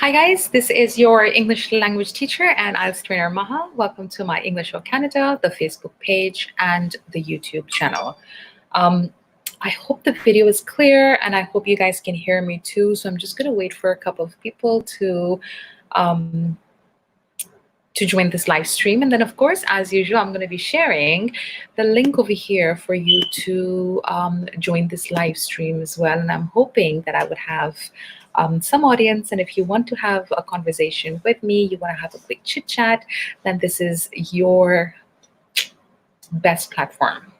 Hi guys, this is your English language teacher and IELTS trainer Maha. Welcome to my English for Canada, the Facebook page and the YouTube channel. I hope the video is clear and I hope you guys can hear me too. So I'm just going to wait for a couple of people to join this live stream. And then of course, as usual, I'm going to be sharing the link over here for you to join this live stream as well. And I'm hoping that I would have some audience. And if you want to have a conversation with me, you want to have a quick chit chat, then this is your best platform.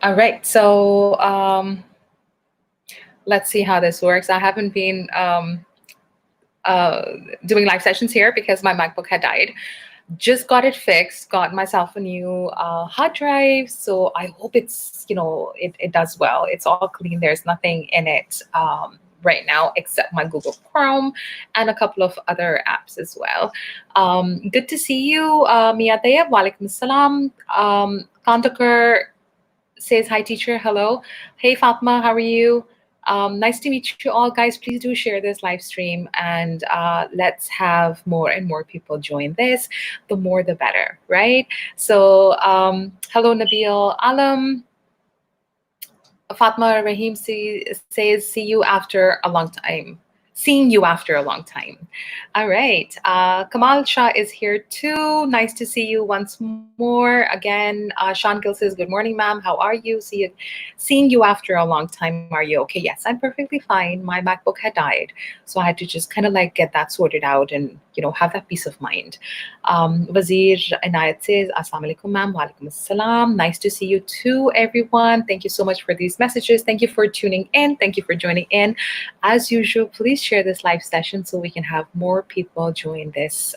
All right, so let's see how this works. I haven't been doing live sessions here because my MacBook had died. Just got it fixed, got myself a new hard drive. So I hope it's, it does well. It's all clean. There's nothing in it right now except my Google Chrome and a couple of other apps as well. Good to see you, Mia Tayyab. Walaikum salam. Kandakar says, hi teacher, hello. Hey Fatma, how are you? Nice to meet you all, guys. Please do share this live stream and let's have more and more people join this. The more the better, right? So hello Nabil Alam. Fatma Rahim says, see you after a long time. Seeing you after a long time. All right. Kamal Shah is here too. Nice to see you once more. Again, Sean Gill says, good morning, ma'am. How are you? Seeing you after a long time. Are you okay? Yes, I'm perfectly fine. My MacBook had died. So I had to just kind of like get that sorted out and, have that peace of mind. Wazir Inayat says, assalamu alaikum, ma'am. Wa alaikum assalam. Nice to see you too, everyone. Thank you so much for these messages. Thank you for tuning in. Thank you for joining in. As usual, please share this live session so we can have more people join this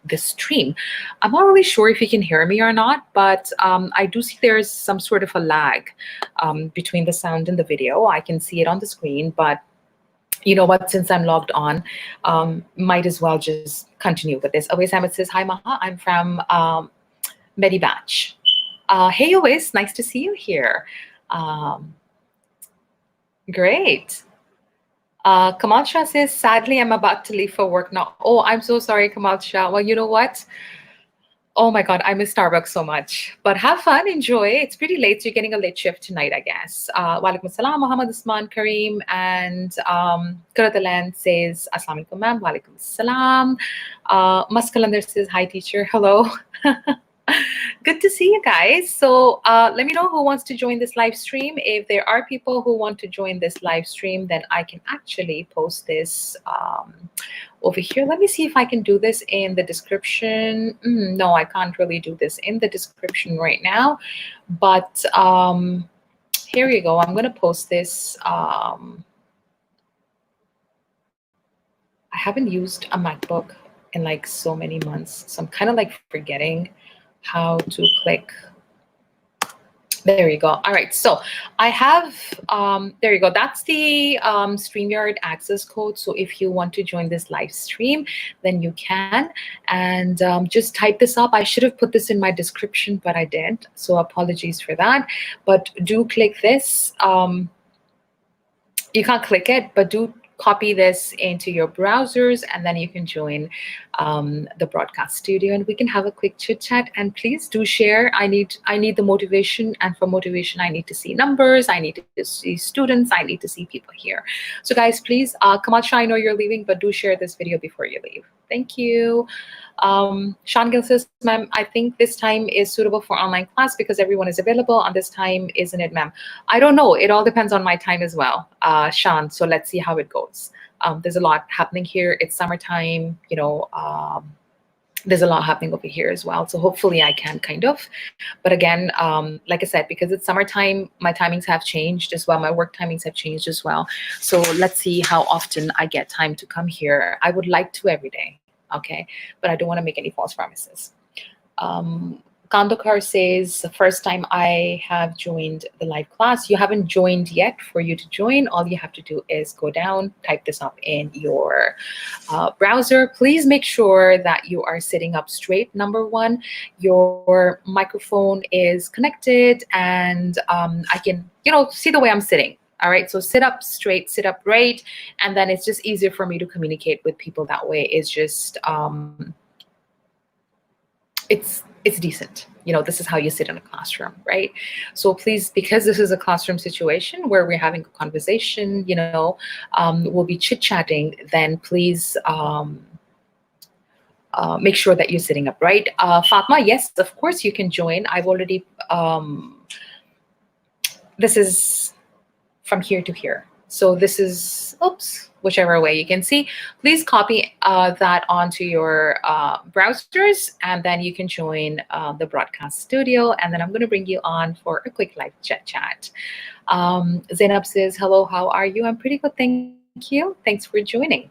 this stream. I'm not really sure if you can hear me or not, but I do see there's some sort of a lag between the sound and the video. I can see it on the screen, but you know what, since I'm logged on, might as well just continue with this. Awais Ahmed says, hi Maha, I'm from Medibatch. Hey Awais, nice to see you here. Great. Kamal Shah says, sadly, I'm about to leave for work now. Oh, I'm so sorry, Kamal Shah. Well, you know what? Oh my God, I miss Starbucks so much. But have fun, enjoy. It's pretty late, so you're getting a late shift tonight, I guess. Walaikum salam, Muhammad Usman Kareem. And Kuratalan says, assalamu alaikum, ma'am. Walaikum salam. Maskalandar says, hi, teacher. Hello. Good to see you guys. So let me know who wants to join this live stream. If there are people who want to join this live stream, then I can actually post this over here. Let me see if I can do this in the description. No, I can't really do this in the description right now. But here you go. I'm going to post this. I haven't used a MacBook in like so many months. So I'm kind of like forgetting how to click. There you go. All right, so I have, there you go. That's the StreamYard access code. So if you want to join this live stream, then you can. And just type this up. I should have put this in my description, but I didn't. So apologies for that. But do click this. You can't click it, but do copy this into your browsers and then you can join the broadcast studio and we can have a quick chit chat. And please do share. I need the motivation, and for motivation I need to see numbers, I need to see students, I need to see people here. So guys, please, Kamal Shah, I know you're leaving, but do share this video before you leave. Thank you. Sean Gill says, ma'am, I think this time is suitable for online class because everyone is available on this time, isn't it, ma'am? I don't know. It all depends on my time as well, Sean. So let's see how it goes. There's a lot happening here. It's summertime, there's a lot happening over here as well. So hopefully I can kind of, but again, like I said, because it's summertime, my timings have changed as well. My work timings have changed as well. So let's see how often I get time to come here. I would like to every day. Okay, but I don't want to make any false promises. Kandakar says, the first time I have joined the live class. You haven't joined yet. For you to join, all you have to do is go down, type this up in your browser. Please make sure that you are sitting up straight. Number one, your microphone is connected and I can, see the way I'm sitting. All right, so sit up straight, sit up right, and then it's just easier for me to communicate with people that way. It's just it's decent. This is how you sit in a classroom, right? So please, because this is a classroom situation where we're having a conversation, we'll be chit-chatting, then please make sure that you're sitting upright. Fatma, yes, of course you can join. I've already this is from here to here. So this is, oops, whichever way you can see. Please copy that onto your browsers, and then you can join the broadcast studio. And then I'm going to bring you on for a quick live chat. Zainab says, hello, how are you? I'm pretty good, thank you. Thanks for joining.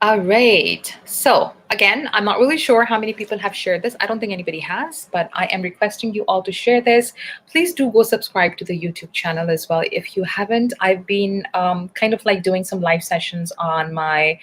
All right. So again, I'm not really sure how many people have shared this. I don't think anybody has, but I am requesting you all to share this. Please do go subscribe to the YouTube channel as well. If you haven't, I've been kind of like doing some live sessions on my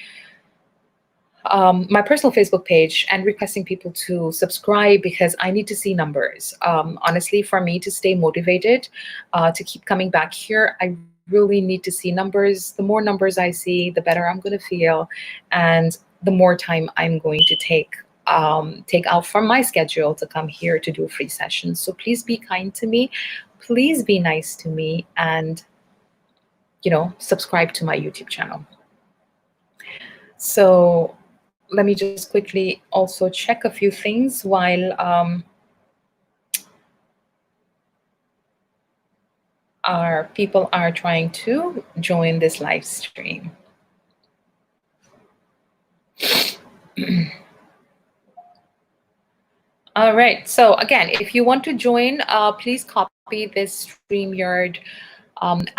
personal Facebook page and requesting people to subscribe because I need to see numbers. Honestly, for me to stay motivated, to keep coming back here, I really need to see numbers. The more numbers I see, the better I'm going to feel, and the more time I'm going to take out from my schedule to come here to do free sessions. So please be kind to me, please be nice to me, and subscribe to my YouTube channel. So let me just quickly also check a few things while our people are trying to join this live stream. All right, so again, if you want to join, please copy this StreamYard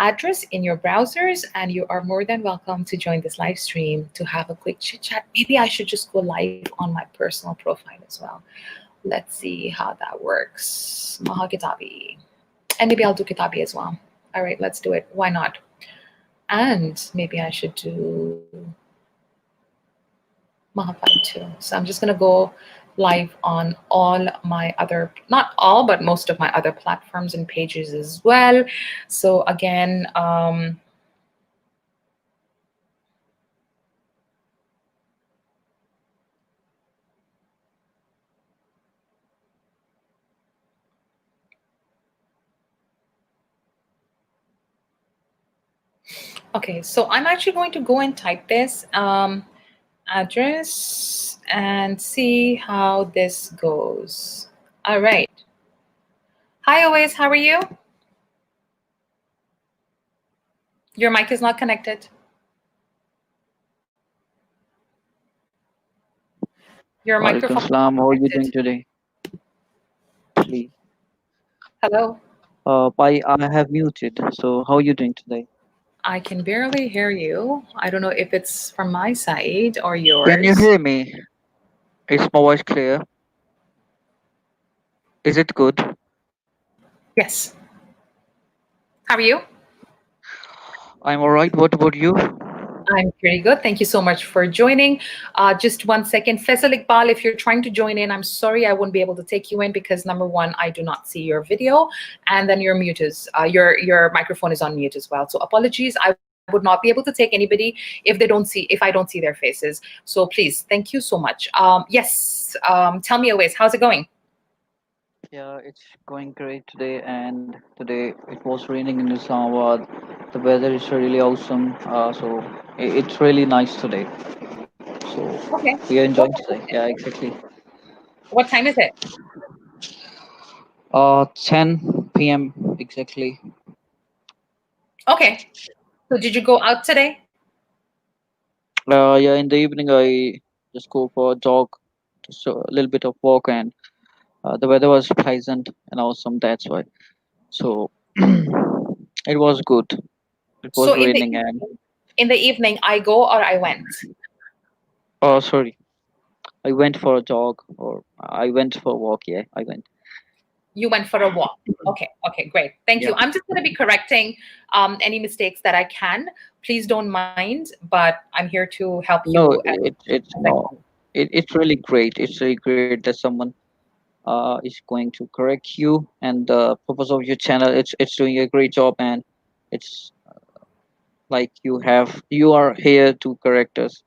address in your browsers, and you are more than welcome to join this live stream to have a quick chit chat. Maybe I should just go live on my personal profile as well. Let's see how that works. Maha Kitabi. And maybe I'll do Kitabi as well. All right, let's do it. Why not? And maybe I should do Mahapai too. So I'm just going to go live on all my other, not all, but most of my other platforms and pages as well. So again, okay, so I'm actually going to go and type this address and see how this goes. All right. Hi, Always, how are you? Your mic is not connected. Your microphone. Assalam. How are you doing today? Please. Hello. I have muted. So how are you doing today? I can barely hear you. I don't know if it's from my side or yours. Can you hear me? Is my voice clear? Is it good? Yes. How are you? I'm all right. What about you? I'm pretty good. Thank you so much for joining. Just 1 second. Faisal Iqbal, if you're trying to join in, I'm sorry I won't be able to take you in because number one, I do not see your video, and then your mute is your microphone is on mute as well. So apologies. I would not be able to take anybody if I don't see their faces. So please, thank you so much. Yes. Tell me, Always, how's it going? Yeah, it's going great today. And today it was raining in Islamabad. The weather is really awesome. So it's really nice today. So Okay. we are enjoying today. Yeah, exactly. What time is it? 10 p.m. exactly. Okay. So did you go out today? Yeah, in the evening I just go for a jog, just a little bit of walk, and the weather was pleasant and awesome. That's why. So it was good. It So was raining and in the evening, I go or I went. oh, sorry, I went for a jog or I went for a walk. Yeah, I went. You went for a walk. Okay, great. Thank Yeah. you. I'm just going to be correcting any mistakes that I can. Please don't mind, but I'm here to help No, you. it's no. It's really great. It's really great that someone is going to correct you, and the purpose of your channel, it's doing a great job, and it's like you are here to correct us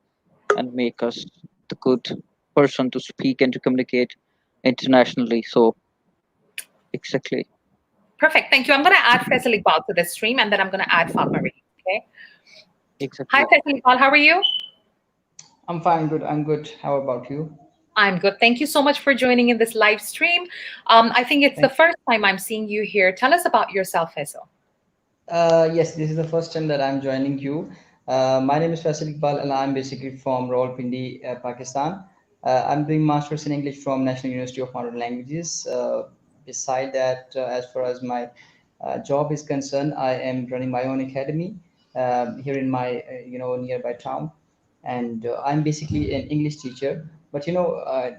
and make us the good person to speak and to communicate internationally. So exactly. Perfect. Thank you. I'm going to add Faisal Iqbal to this stream, and then I'm going to add Fatma Reed. Okay. Hi, Exactly. Faisal Iqbal. How are you? I'm fine, good. I'm good. How about you? I'm good. Thank you so much for joining in this live stream. I think it's the Thank first time I'm seeing you here. Tell us about yourself, Faisal. Yes, this is the first time that I'm joining you. My name is Faisal Iqbal, and I'm basically from Rawalpindi, Pakistan. I'm doing masters in English from National University of Modern Languages. Beside that, as far as my job is concerned, I am running my own academy here in my nearby town, and I'm basically an English teacher. But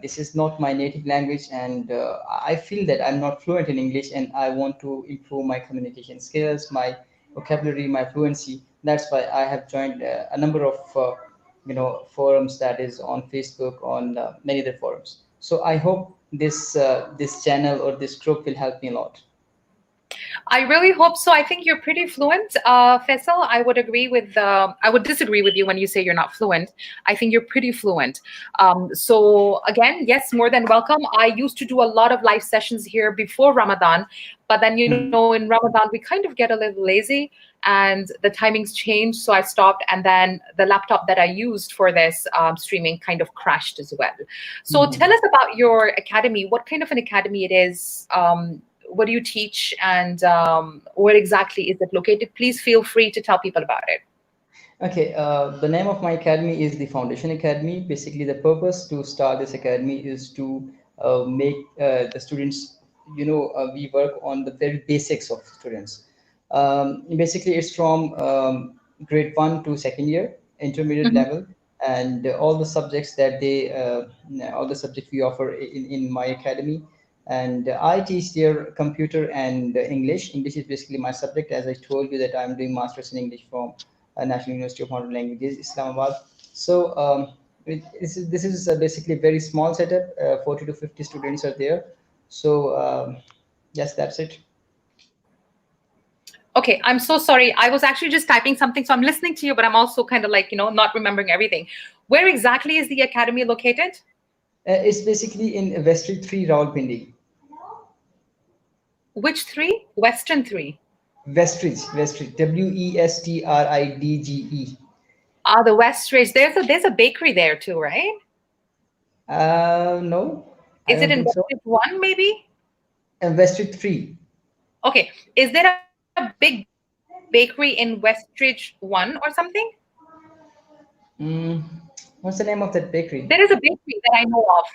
this is not my native language, and I feel that I'm not fluent in English, and I want to improve my communication skills, my vocabulary, my fluency. That's why I have joined a number of forums, that is on Facebook, on many other forums. So I hope this channel or this group will help me a lot. I really hope so. I think you're pretty fluent, Faisal. I would disagree with you when you say you're not fluent. I think you're pretty fluent. So again, yes, more than welcome. I used to do a lot of live sessions here before Ramadan, but then, Hmm. in Ramadan, we kind of get a little lazy and the timings changed. So I stopped. And then the laptop that I used for this streaming kind of crashed as well. So tell Hmm. us about your academy, what kind of an academy it is. What do you teach, and where exactly is it located? Please feel free to tell people about it. Okay, the name of my academy is the Foundation Academy. Basically, the purpose to start this academy is to make the students, we work on the very basics of students. Basically, it's from grade one to second year, intermediate Mhm. level, and all the subjects that all the subjects we offer in my academy. And I teach there computer and English. English is basically my subject, as I told you that I'm doing masters in English from National University of Modern Languages, Islamabad. So this is basically a very small setup. 40 to 50 students are there. So yes, that's it. Okay, I'm so sorry. I was actually just typing something, so I'm listening to you, but I'm also kind of like, not remembering everything. Where exactly is the academy located? It's basically in Westry 3, Rawalpindi. Which three? Western three. Westridge, Westridge. Ah, the West Ridge. There's a bakery there too, right? No, I Is it don't in think West so. Ridge 1, maybe? Westridge 3. Okay. Is there a big bakery in West Ridge 1 or something? Mm, what's the name of that bakery? There is a bakery that I know of,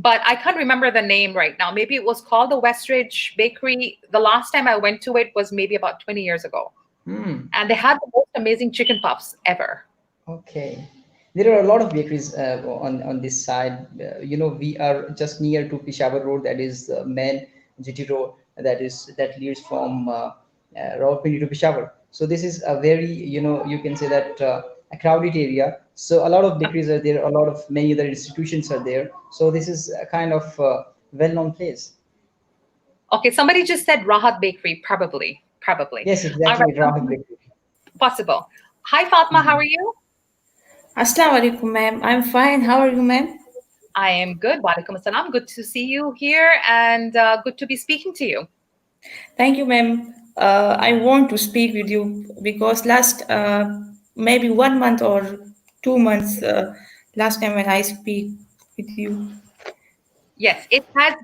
but I can't remember the name right now. Maybe it was called the Westridge Bakery. The last time I went to it was maybe about 20 years ago. Hmm. And they had the most amazing chicken puffs ever. Okay. There are a lot of bakeries on this side. We are just near to Peshawar Road. That is the main GT road that leads from Rawalpindi to Peshawar. So this is a very, you can say that a crowded area. So a lot of bakeries are there. A lot of many other institutions are there. So this is a kind of well-known place. Okay, somebody just said Rahat Bakery, probably. Probably. Yes, All exactly. Rahul right, Bakery. possible. Hi, Fatma, how Mhm. are you? Assalamu alaikum, ma'am. I'm fine. How are you, ma'am? I am good. Walaikum assalam. Good to see you here and good to be speaking to you. Thank you, ma'am. I want to speak with you because last maybe 1 month or 2 months last time when I speak with you. Yes, it has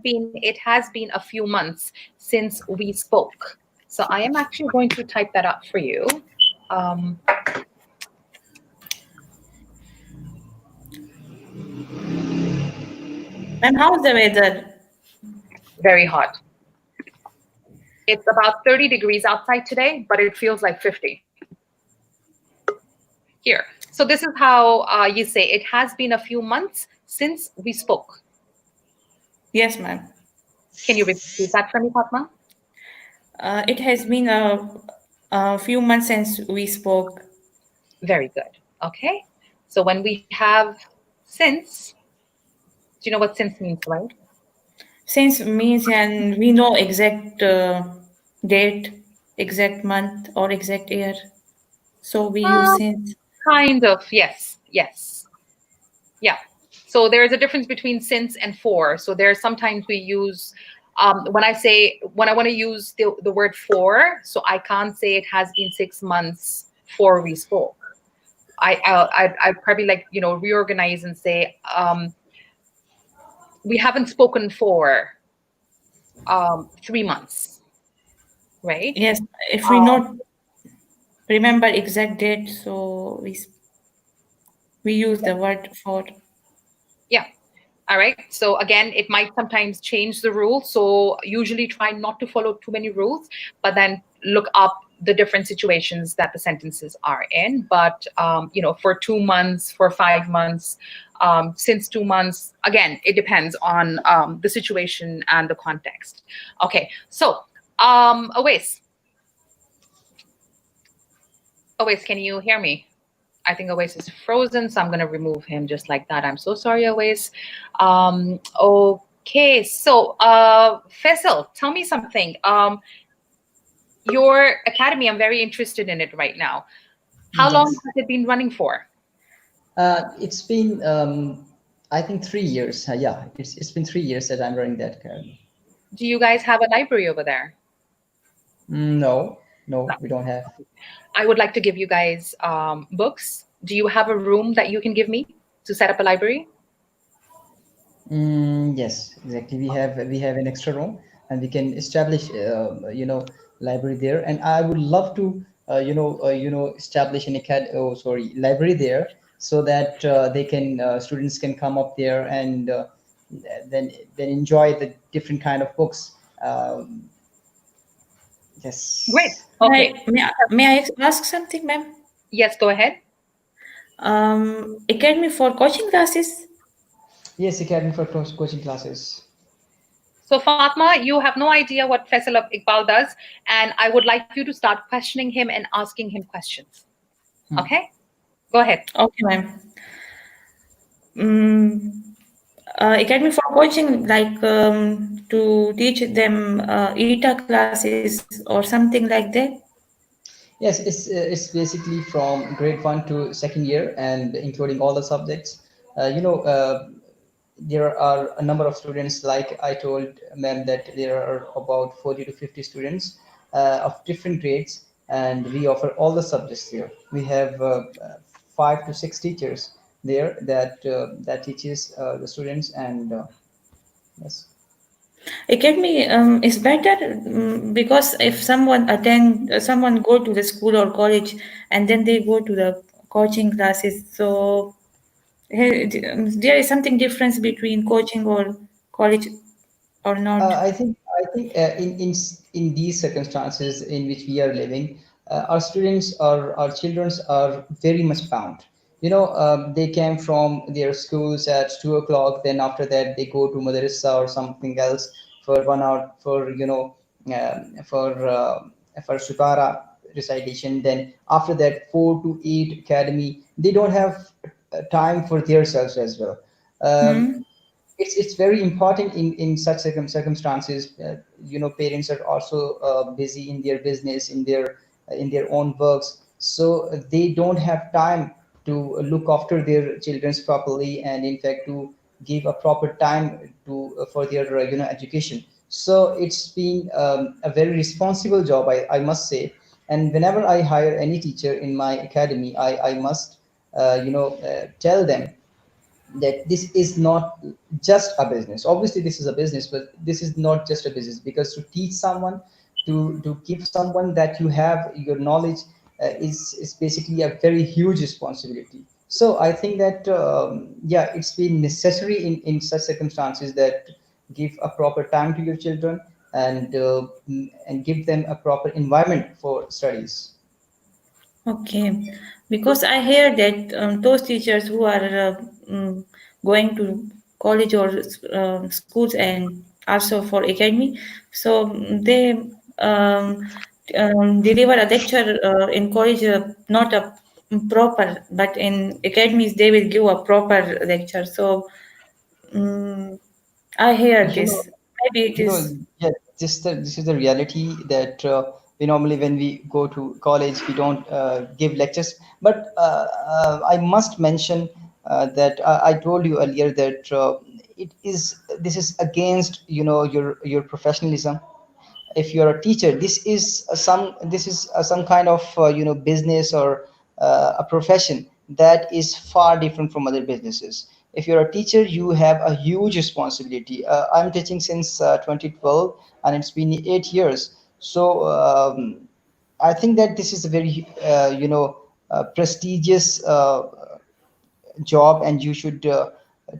been a few months since we spoke. So I am actually going to type that up for you. Um, Ma'am, how's the weather? Very hot. It's about 30 degrees outside today, but it feels like 50 here. So this is how you say it has been a few months since we spoke. Yes, ma'am. Can you repeat that for me, Fatma? It has been a few months since we spoke. Very good. Okay. So when we have since, do you know what since means, right? Since means and we know exact date, exact month, or exact year. So we use Um, since. kind of, yes, yes. Yeah. So there is a difference between since and for. So there are sometimes we use when I want to use the word for, so I can't say it has been 6 months for we spoke. I probably like reorganize and say we haven't spoken for 3 months, right? Yes, if we Um, not remember exact date, so we use the word for. yeah. All right. So again, it might sometimes change the rule. So usually try not to follow too many rules, but then look up the different situations that the sentences are in. But for 2 months, for 5 months, since 2 months, again, it depends on the situation and the context. Okay. So Awais, can you hear me? I think Awais is frozen, so I'm going to remove him just like that. I'm so sorry, Awais. Okay, so Faisal, tell me something. Your academy, I'm very interested in it right now. How long Yes. has it been running for? It's been, I think, 3 years. Yeah, it's been 3 years that I'm running that academy. Do you guys have a library over there? No, No. no, we don't have. I would like to give you guys books. Do you have a room that you can give me to set up a library? Yes, exactly. We have an extra room, and we can establish library there. And I would love to establish an library there, so that they can students can come up there and then enjoy the different kind of books. Great. Yes. Okay. May I ask something, ma'am? Yes, go ahead. Academy for coaching classes. Yes, academy for coaching classes. So Fatma, you have no idea what Faisal Iqbal does, and I would like you to start questioning him and asking him questions. Okay? Go ahead. Okay, ma'am. Academy for coaching, like to teach them ETA classes or something like that. Yes, it's basically from grade one to second year, and including all the subjects. There are a number of students. Like I told ma'am, that there are about 40 to 50 students of different grades, and we offer all the subjects here. We have 5 to 6 teachers there that teaches the students, and yes. Academy is better because if someone go to the school or college and then they go to the coaching classes, so there is something difference between coaching or college or not. I think in these circumstances in which we are living, our children are very much bound. They came from their schools at 2 o'clock. Then after that, they go to madrasa or something else for 1 hour for shukara recitation. Then after that, 4 to 8 academy. They don't have time for themselves as well. Um, Hmm? it's very important in such circumstances. Parents are also busy in their business, in their own works, so they don't have time to look after their children properly, and in fact to give a proper time to for their education. So it's been a very responsible job, I must say. And whenever I hire any teacher in my academy, I must tell them that this is not just a business. Obviously this is a business, but this is not just a business, because to teach someone, to give someone that you have your knowledge, is basically a very huge responsibility. So I think that yeah, it's been necessary in such circumstances that give a proper time to your children, and give them a proper environment for studies. Okay, because I hear that those teachers who are going to college or schools and also for academy, so they um, deliver a lecture in college, not a proper, but in academies they will give a proper lecture. So I hear you know this. maybe it is. Yeah, this is the reality that we normally, when we go to college, we don't give lectures. But I must mention that I told you earlier that this is against your professionalism. If you're a teacher, this is some kind of business or a profession that is far different from other businesses. If you're a teacher, you have a huge responsibility. I'm teaching since 2012, and it's been 8 years. So I think that this is a very prestigious job, and you should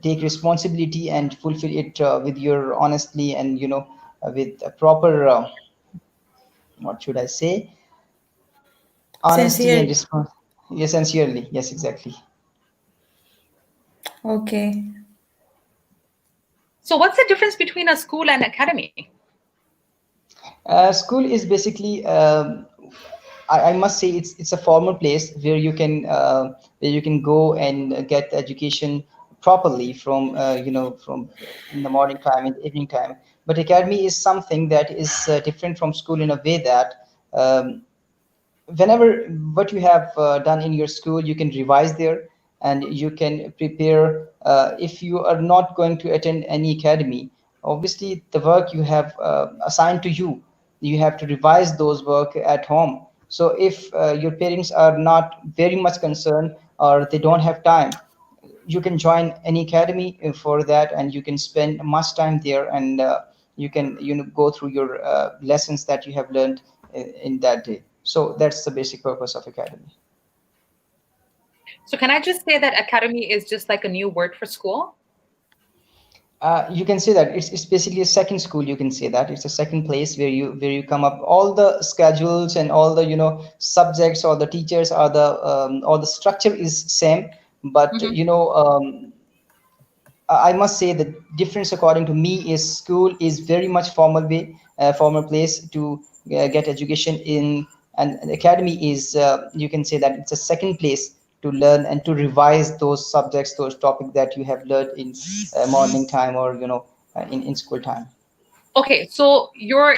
take responsibility and fulfill it with your honestly, and with a proper what should I say, honesty Sincere. and response. Yes, sincerely, yes, exactly. Okay. So what's the difference between a school and academy? School is basically, I must say, it's a formal place where you can go and get education properly from from in the morning time and evening time. But academy is something that is different from school in a way that whenever what you have done in your school, you can revise there, and you can prepare. If you are not going to attend any academy, obviously the work you have assigned to you, you have to revise those work at home. So if your parents are not very much concerned, or they don't have time, you can join any academy for that, and you can spend much time there, and you can go through your lessons that you have learned in that day. So that's the basic purpose of academy. So can I just say that academy is just like a new word for school? You can say that it's basically a second school. You can say that it's a second place where you come up all the schedules and all the subjects, or the teachers, or the all the structure is same, but Mhm. I must say the difference, according to me, is school is very much formal way, formal place to get education in, and the academy is, you can say that it's a second place to learn and to revise those subjects, those topics that you have learned in morning time, or in school time. Okay, so your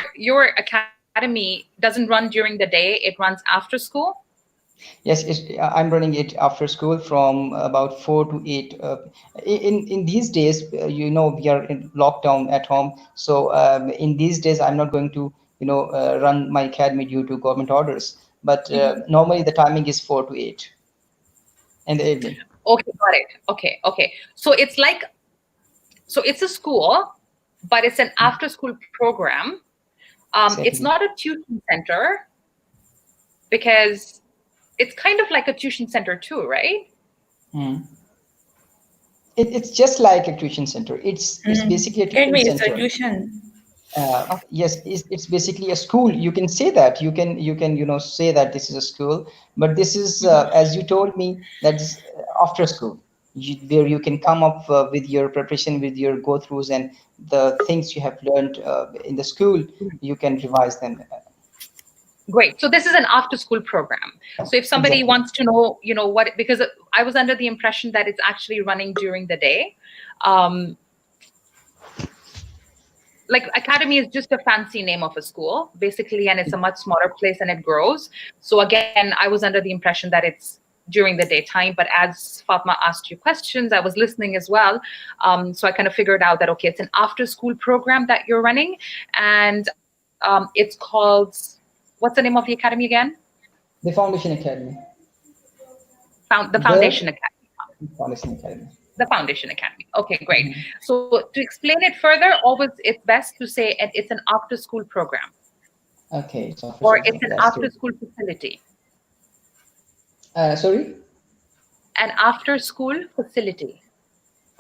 academy doesn't run during the day, it runs after school? Yes, I'm running it after school from about 4 to 8. In these days, we are in lockdown at home. So in these days, I'm not going to run my academy due to government orders. But Mhm. normally the timing is 4 to 8 in the evening. Okay, got it. Okay. So it's a school, but it's an after school program. It's Exactly. not a tuition center, because it's kind of like a tuition center too, right? Hmm. It's just like a tuition center. It's basically a tuition Academy is a center. tuition. Yes, it's basically a school. You can say that. You can say that this is a school, but this is, as you told me, that's after school, where you can come up with your preparation, with your go throughs, and the things you have learned in the school. You can revise them. Great. So this is an after school program. So if somebody Exactly. wants to know, what, because I was under the impression that it's actually running during the day. Um, like academy is just a fancy name of a school, basically, and it's a much smaller place and it grows. So again, I was under the impression that it's during the daytime, but as Fatma asked you questions, I was listening as well. So I kind of figured out that, okay, it's an after school program that you're running, and it's called, what's the name of the academy again? The Foundation Academy. The Foundation The Academy. Foundation Academy. The Foundation Academy. Okay, great. Mhm. So to explain it further, always it's best to say it's an after school program, Okay, it's after or school. it's an That's after good. school facility. Sorry. An after school facility,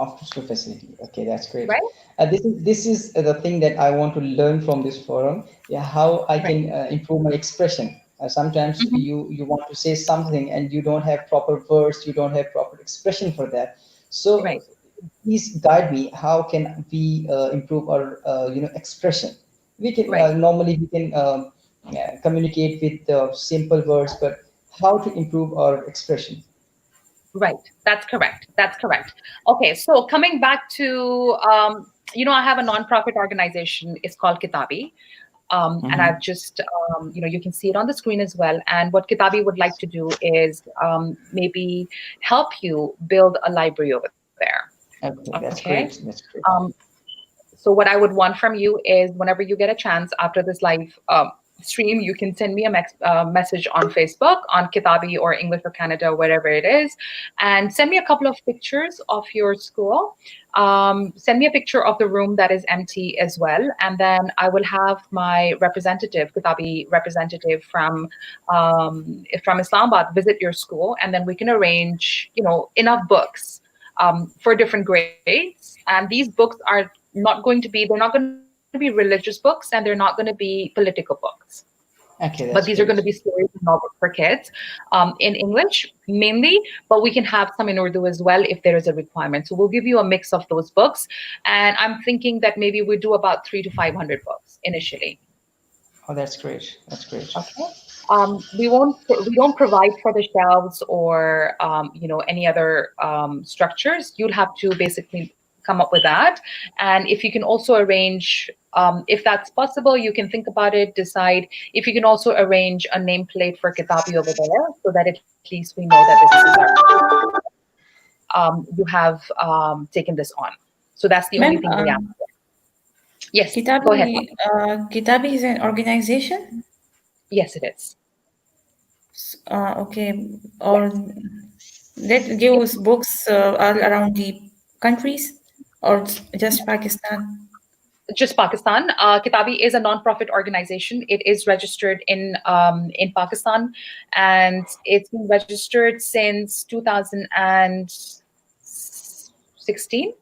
After school facility. Okay, that's great. right? This is the thing that I want to learn from this forum. Yeah, how I Right. can improve my expression. Sometimes Mhm. you want to say something, and you don't have proper words, you don't have proper expression for that. So Right. please guide me. How can we improve our expression? We can Right. normally we can communicate with simple words, but how to improve our expression? Right. That's correct. That's correct. Okay. So coming back to I have a nonprofit organization. It's called Kitabi. And I've just, you can see it on the screen as well. And what Kitabi would like to do is maybe help you build a library over there. Okay, that's Okay. great. That's great. So what I would want from you is whenever you get a chance after this live stream, you can send me a message on Facebook, on Kitabi or English for Canada, wherever it is, and send me a couple of pictures of your school. Send me a picture of the room that is empty as well, and then I will have my representative, Kitabi representative from Islamabad, visit your school, and then we can arrange, enough books for different grades. And these books are they're not going to be religious books, and they're not going to be political books. Okay, But that's these are going to great. be stories and novels for kids in English mainly, but we can have some in Urdu as well if there is a requirement. So we'll give you a mix of those books. And I'm thinking that maybe we do about 300 to 500 books initially. Oh, that's great. That's great. Okay. We don't provide for the shelves or any other structures. You'll have to basically come up with that. And if you can also arrange, if that's possible, you can think about it, decide if you can also arrange a nameplate for Kitabi over there, so that at least we know that this is you have taken this on. So that's the only thing we have. Yes, go ahead. Kitabi is an organization? Yes, it is. Okay. Or that gives books all around the countries, or just Pakistan? Just Pakistan. Kitabi is a non-profit organization. It is registered in Pakistan, and it's been registered since 2016.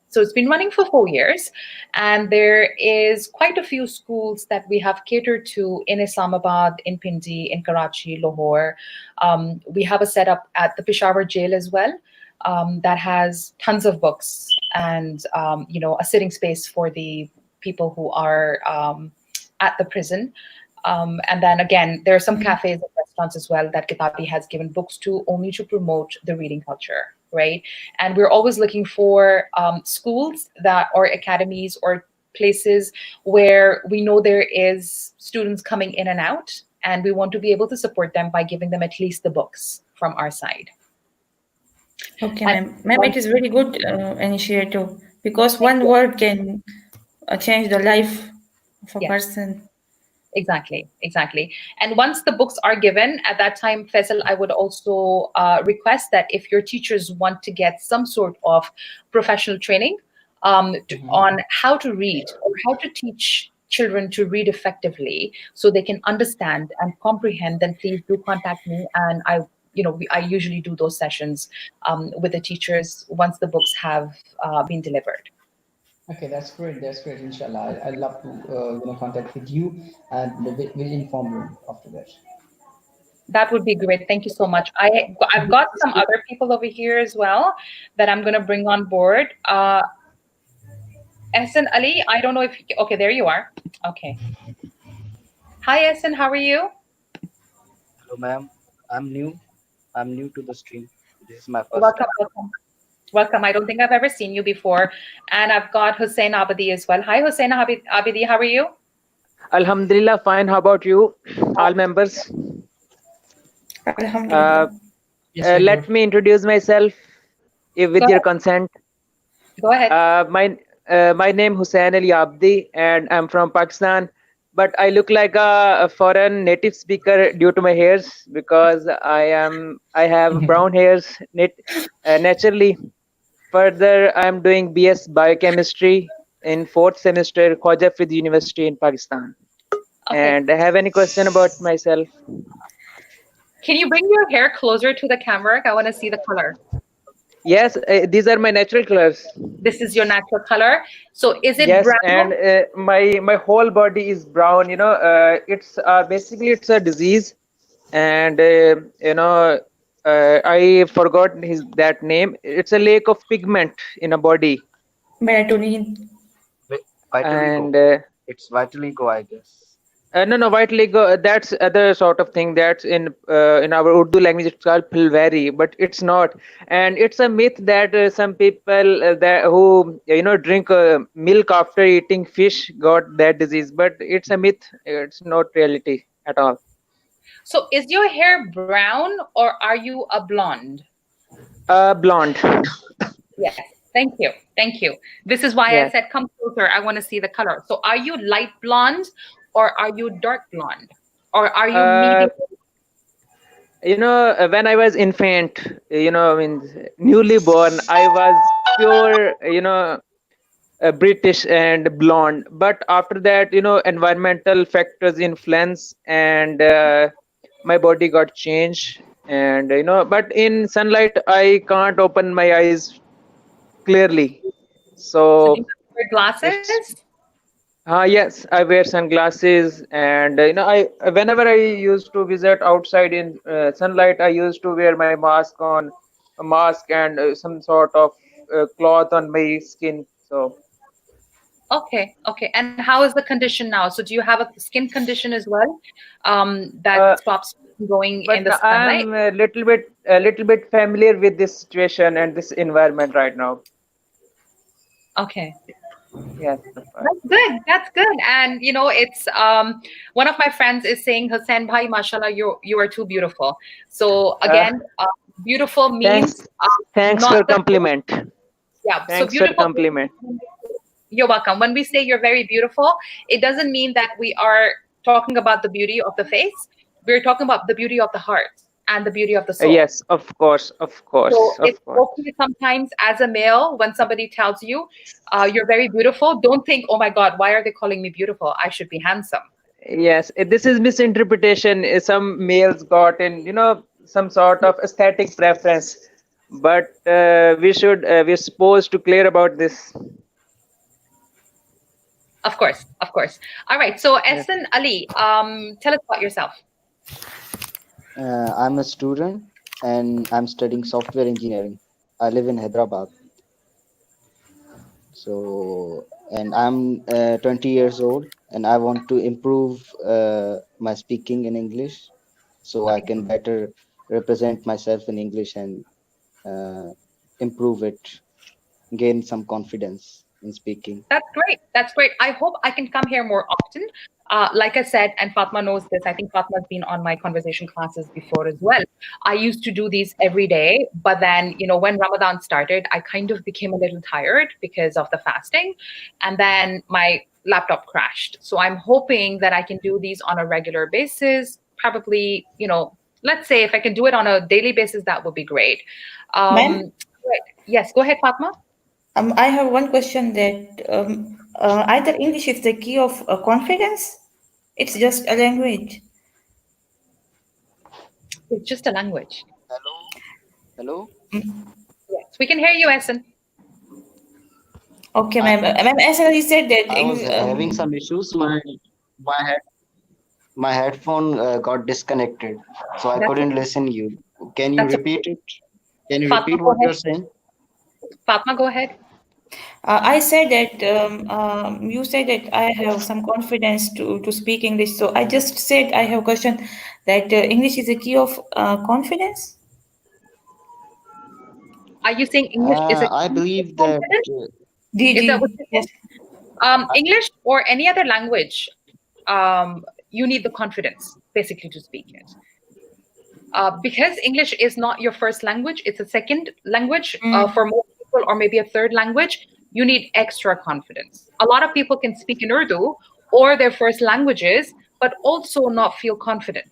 So it's been running for 4 years, and there is quite a few schools that we have catered to in Islamabad, in Pindi, in Karachi, Lahore. We have a setup at the Peshawar jail as well that has tons of books and a sitting space for the people who are at the prison. And then again, there are some cafes and restaurants as well that Kitabi has given books to, only to promote the reading culture, right? And we're always looking for schools or academies or places where we know there is students coming in and out, and we want to be able to support them by giving them at least the books from our side. Okay, ma'am. Ma'am, it is very good initiative, because one word can change the life of a person. Exactly. And once the books are given, at that time, Faisal, I would also request that if your teachers want to get some sort of professional training on how to read or how to teach children to read effectively so they can understand and comprehend, then please do contact me. And I usually do those sessions with the teachers once the books have been delivered. Okay, that's great. That's great. Inshallah, I'd love to contact with you, and we'll inform you after that. That would be great. Thank you so much. I've got some other people over here as well that I'm going to bring on board. Ehsan Ali, I don't know if okay, there you are. Okay. Hi, Ehsan. How are you? Hello, ma'am. I'm new to the stream. This is my first time. Welcome. I don't think I've ever seen you before. And I've got Hussein Abadi as well. Hi, Hussein Abadi. How are you? Alhamdulillah, fine. How about you, all members? Alhamdulillah. Let me introduce myself, with your consent. Go ahead. My name Hussein Ali Abdi, and I'm from Pakistan. But I look like a foreign native speaker due to my hairs, because I have brown hairs naturally. Further, I'm doing BS Biochemistry in 4th semester, Khwaja Hafiz University in Pakistan. Okay. And I have any question about myself? Can you bring your hair closer to the camera? I want to see the color. Yes, these are my natural colors. This is your natural color. So is it yes, brown? And my whole body is brown. It's basically it's a disease, and I forgot that name. It's a lack of pigment in a body. Melatonin. Vitiligo. And It's vitiligo, I guess. No, vitiligo. That's other sort of thing. That's in our Urdu language. It's called pilvari, but it's not. And it's a myth that some people that who drink milk after eating fish got that disease. But it's a myth. It's not reality at all. So is your hair brown or are you a blonde? Blonde. Yes. Thank you. Thank you. This is why I Yeah. said come closer. I want to see the color. So are you light blonde or are you dark blonde? Or are you Uh, medium? When I was infant, I mean, newly born, I was pure, British and blonde. But after that, environmental factors influence, and my body got changed. And but in sunlight, I can't open my eyes clearly. So do So you wear it's glasses? yes, I wear sunglasses, and I whenever I used to visit outside in sunlight, I used to wear my mask on, a mask and some sort of cloth on my skin. So Okay, okay. And how is the condition now? So do you have a skin condition as well, uh, that stops you going in but the sunlight? I'm a little bit familiar with this situation and this environment right now. Okay. Yes, of course. That's good. That's good. And it's one of my friends is saying, Hussein Bhai, mashallah, you are too beautiful. So Uh, again, beautiful thanks, means thanks for not the compliment. yeah. So Thanks for beautiful. compliment. You're welcome. When we say you're very beautiful, it doesn't mean that we are talking about the beauty of the face. We're talking about the beauty of the heart and the beauty of the soul. Yes, of course, of course, So it's of course. okay sometimes as a male when somebody tells you you're very beautiful, don't think, oh my God, why are they calling me beautiful? I should be handsome. Yes, this is misinterpretation. Some males got in, some sort of aesthetic preference, but we're supposed to clear about this. Of course, of course. All right. So Yes. Ehsan Ali, tell us about yourself. I'm a student and I'm studying software engineering. I live in Hyderabad. So, and I'm 20 years old and I want to improve my speaking in English so I can better represent myself in English and uh, improve it, gain some confidence in speaking. That's great. That's great. I hope I can come here more often. Like I said, and Fatma knows this, I think Fatma's been on my conversation classes before as well. I used to do these every day, but then, when Ramadan started, I kind of became a little tired because of the fasting. And then my laptop crashed. So I'm hoping that I can do these on a regular basis. Probably, let's say if I can do it on a daily basis, that would be great. Ma'am, Yes, go ahead, Fatma. I have one question that either English is the key of confidence. It's just a language. It's just a language. Hello? Yes, we can hear you, Essen. Okay, I, ma'am. As you said that I was having some issues. My head my headphone got disconnected, so I That's couldn't okay. listen you. Can you That's okay. repeat it? Can you Fatma, repeat go what you're ahead. saying? Fatma, go ahead. I said that you said that I have some confidence to speak English. So I just said I have a question that English is a key of confidence. Are you saying English is a I key to believe that confidence? Is that what DG. you're Yes. saying? English or any other language, you need the confidence basically to speak it. Because English is not your first language, it's a second language for most people, or maybe a third language. You need extra confidence. A lot of people can speak in Urdu or their first languages, but also not feel confident,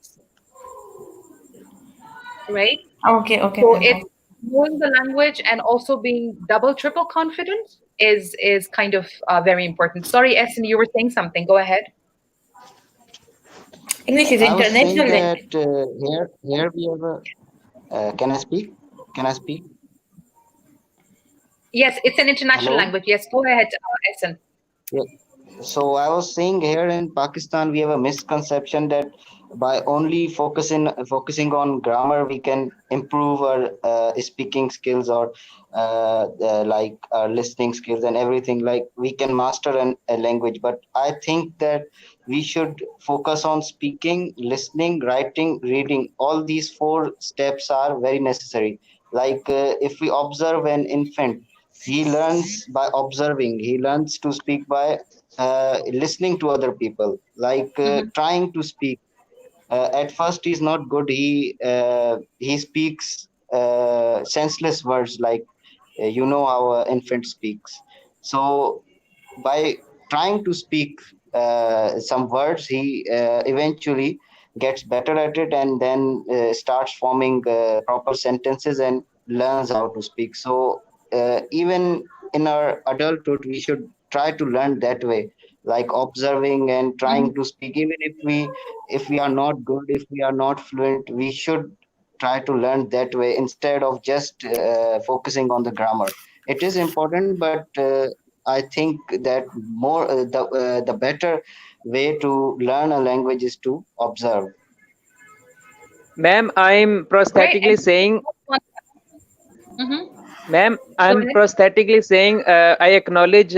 right? Okay, So ma'am. it's knowing the language and also being double, triple confident is kind of very important. Sorry, Essen, you were saying something. Go ahead. English is I was saying international that language. here we have a. Can I speak? Can I speak? Yes, it's an international Hello. language. Yes, go ahead, Essen. Yeah. So I was saying here in Pakistan we have a misconception that by only focusing on grammar we can improve our speaking skills or like our listening skills and everything. Like we can master a language, but I think that we should focus on speaking, listening, writing, reading. All these four steps are very necessary. Like if we observe an infant, he learns by observing. He learns to speak by listening to other people, like Mm-hmm. trying to speak. At first, he's not good. He speaks senseless words, like how an infant speaks. So by trying to speak some words, he eventually gets better at it, and then starts forming proper sentences and learns how to speak. So even in our adulthood, we should try to learn that way, like observing and trying to speak. Even if we are not good, if we are not fluent, we should try to learn that way instead of just focusing on the grammar. It is important, but I think that more the better way to learn a language is to observe. Ma'am, I'm Right. prosthetically saying, Mm-hmm. ma'am, Go I'm ahead. prosthetically saying, I acknowledge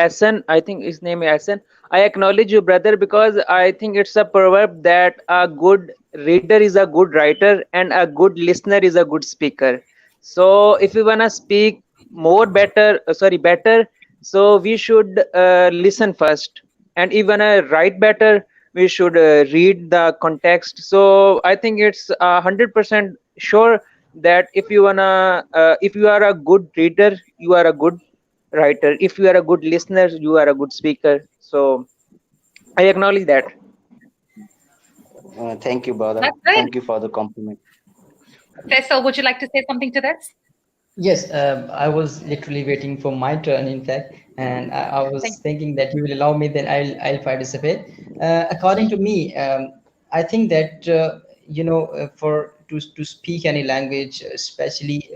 Asan. I think his name is Asan. I acknowledge you, brother, because I think it's a proverb that a good reader is a good writer and a good listener is a good speaker. So if we wanna speak more better, better, so we should listen first, and if we wanna write better, we should read the context. So I think it's 100% sure that if you are a good reader, you are a good writer. If you are a good listener, you are a good speaker. So I acknowledge that. Thank you, brother. That's good. Thank you for the compliment. Faisal, would you like to say something to this? Yes, I was literally waiting for my turn, in fact, and I Thank was thinking that you will allow me, then I'll participate. According to me, I think that for to speak any language, especially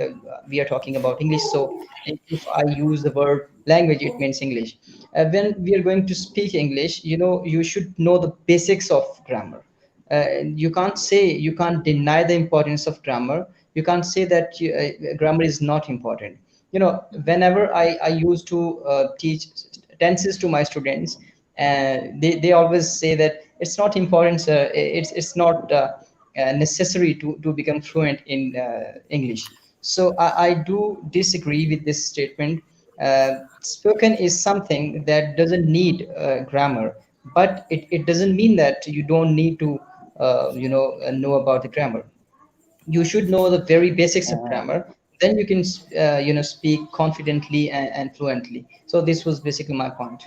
we are talking about English. So if I use the word language, it means English. When we are going to speak English, you should know the basics of grammar. You can't deny the importance of grammar. You can't say that grammar is not important. Whenever I used to teach tenses to my students, they always say that it's not important, sir. It's not necessary to become fluent in English. So I do disagree with this statement. Spoken is something that doesn't need grammar, but it doesn't mean that you don't need to know about the grammar. You should know the very basics of Uh, grammar, then you can speak confidently and fluently. So this was basically my point.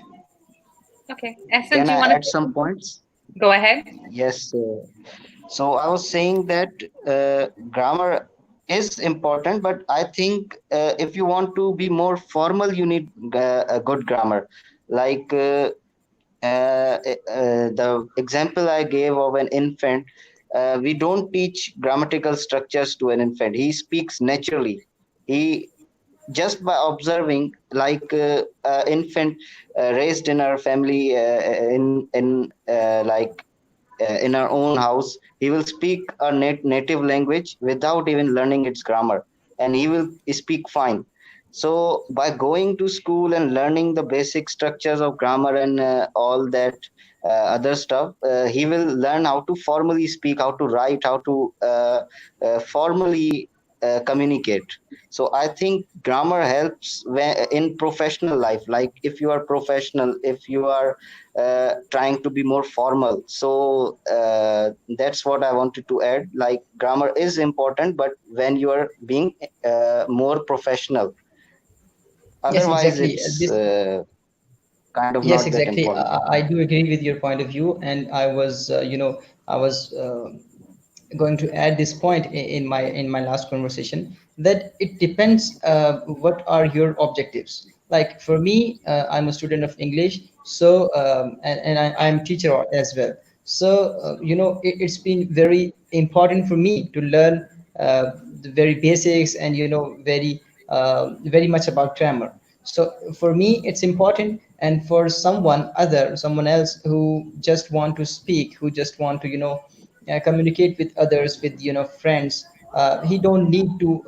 Okay. Essen, can do you I want to add say some something? points? Go ahead. Yes. So I was saying that grammar is important, but I think if you want to be more formal, you need a good grammar. Like the example I gave of an infant, we don't teach grammatical structures to an infant. He speaks naturally. He just by observing, like infant raised in our family, in our own house, he will speak a native language without even learning its grammar, and he will speak fine. So by going to school and learning the basic structures of grammar and all that other stuff, he will learn how to formally speak, how to write, how to formally communicate. So I think grammar helps in professional life. Like if you are professional, if you are trying to be more formal. So that's what I wanted to add. Like grammar is important, but when you are being more professional, Yes, otherwise exactly. it's This kind of Yes, not that exactly. important. I do agree with your point of view, and I was going to add this point in my last conversation, that it depends what are your objectives. Like for me, I'm a student of English, so and I'm teacher as well. So it's been very important for me to learn the very basics, and very much about grammar. So for me it's important, and for someone else who just want to speak, who just want to communicate with others, with friends, he don't need to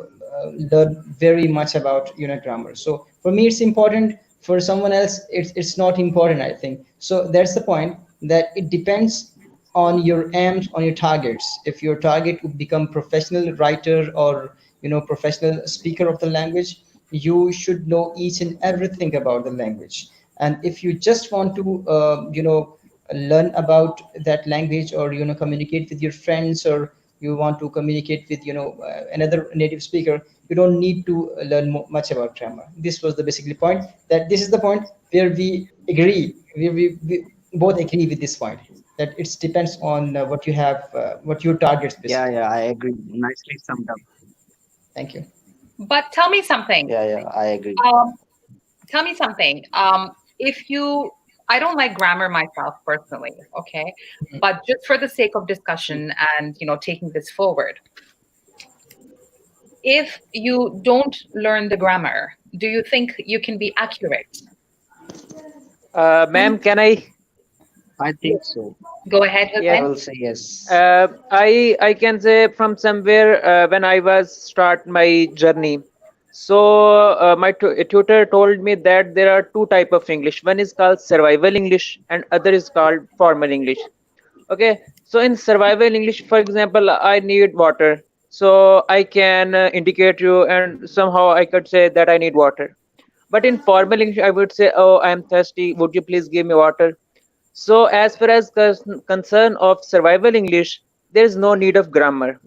learn very much about grammar. So for me it's important, for someone else it's not important, I think. So that's the point. that it depends on your aims, on your targets. If your target would become professional writer or professional speaker of the language, you should know each and everything about the language. And if you just want to learn about that language, or communicate with your friends, or you want to communicate with another native speaker, you don't need to learn much about grammar. This was the basically point, that this is the point where we agree, we both agree with this point, that it depends on what you have, what your targets Yeah, basically. yeah, I agree. Nicely summed up. Thank you. But tell me something. Yeah, yeah, I agree. Tell me something. If you, I don't like grammar myself personally, okay? But just for the sake of discussion and taking this forward, if you don't learn the grammar, do you think you can be accurate? Ma'am, can I? I think so. Go ahead, I Yes. Hussein. will say yes. I can say from somewhere when I was start my journey. So my tutor told me that there are two type of English. One is called survival English, and other is called formal English. Okay, so in survival English, for example, I need water, so I can indicate you, and somehow I could say that I need water. But in formal English, I would say, "Oh, I am thirsty. Would you please give me water?" So as far as concern of survival English, there is no need of grammar.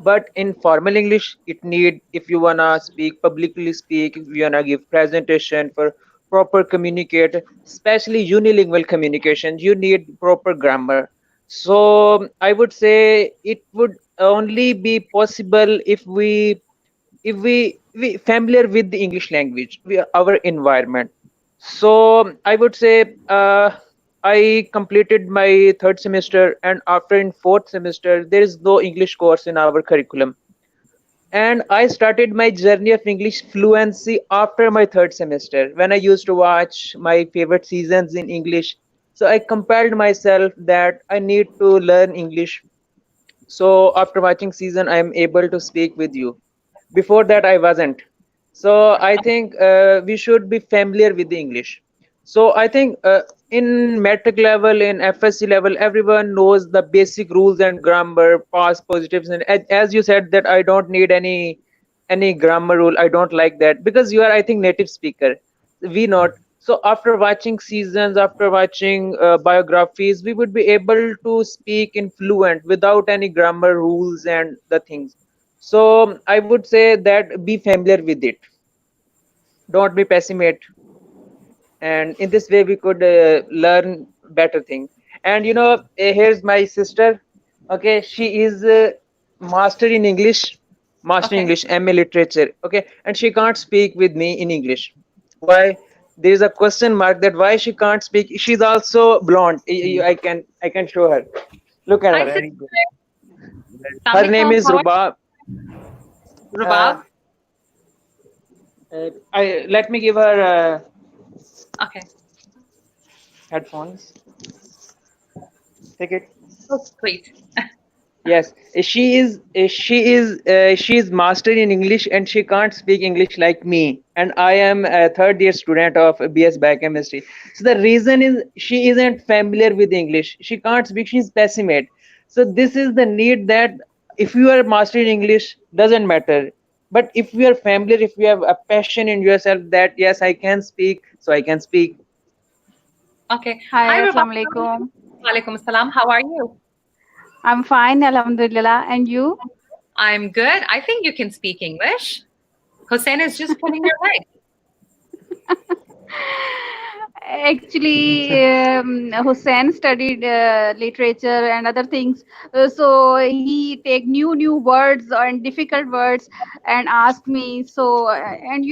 But in formal English, it need, if you wanna speak publicly, speak, if you wanna give presentation for proper communicate, especially unilingual communication, you need proper grammar. So I would say it would only be possible if we familiar with the English language, our environment. So I would say I completed my third semester, and after in fourth semester, there is no English course in our curriculum. And I started my journey of English fluency after my third semester when I used to watch my favorite seasons in English. So I compelled myself that I need to learn English. So after watching season, I am able to speak with you. Before that, I wasn't. So I think we should be familiar with the English. So I think in metric level, in FSC level, everyone knows the basic rules and grammar, past positives, and as you said that I don't need any grammar rule. I don't like that because you are, I think, native speaker. We not. So after watching seasons, after watching biographies, we would be able to speak in fluent without any grammar rules and the things. So I would say that be familiar with it. Don't be pessimist, and in this way we could learn better thing. And here's my sister. Okay, she is master in English, master in Okay. English, MA literature. Okay, and she can't speak with me in English. Why? There is a question mark that why she can't speak. She's also blonde. I can show her. Look at Hi, her. sister. Her name Assalamualaikum. is How are Rubab. you? Rubab? I let me give her Okay. headphones. Take it. Oh, please. Yes, she is master in English, and she can't speak English like me. And I am a third year student of BS Biochemistry. So the reason is she isn't familiar with English. She can't speak. She's pessimist. So this is the need that if you are master in English, doesn't matter. But if you are familiar, if you have a passion in yourself that yes, I can speak, so I can speak. Okay. Hi, Hi, Rubab. Assalamu alaikum. Walaikum assalam. How are you? I'm fine, Alhamdulillah. And you? I'm good. I think you can speak English. Hussein is just pulling your leg. Actually, Hussein studied literature and other things, so he take new words and difficult words and asked me. So, and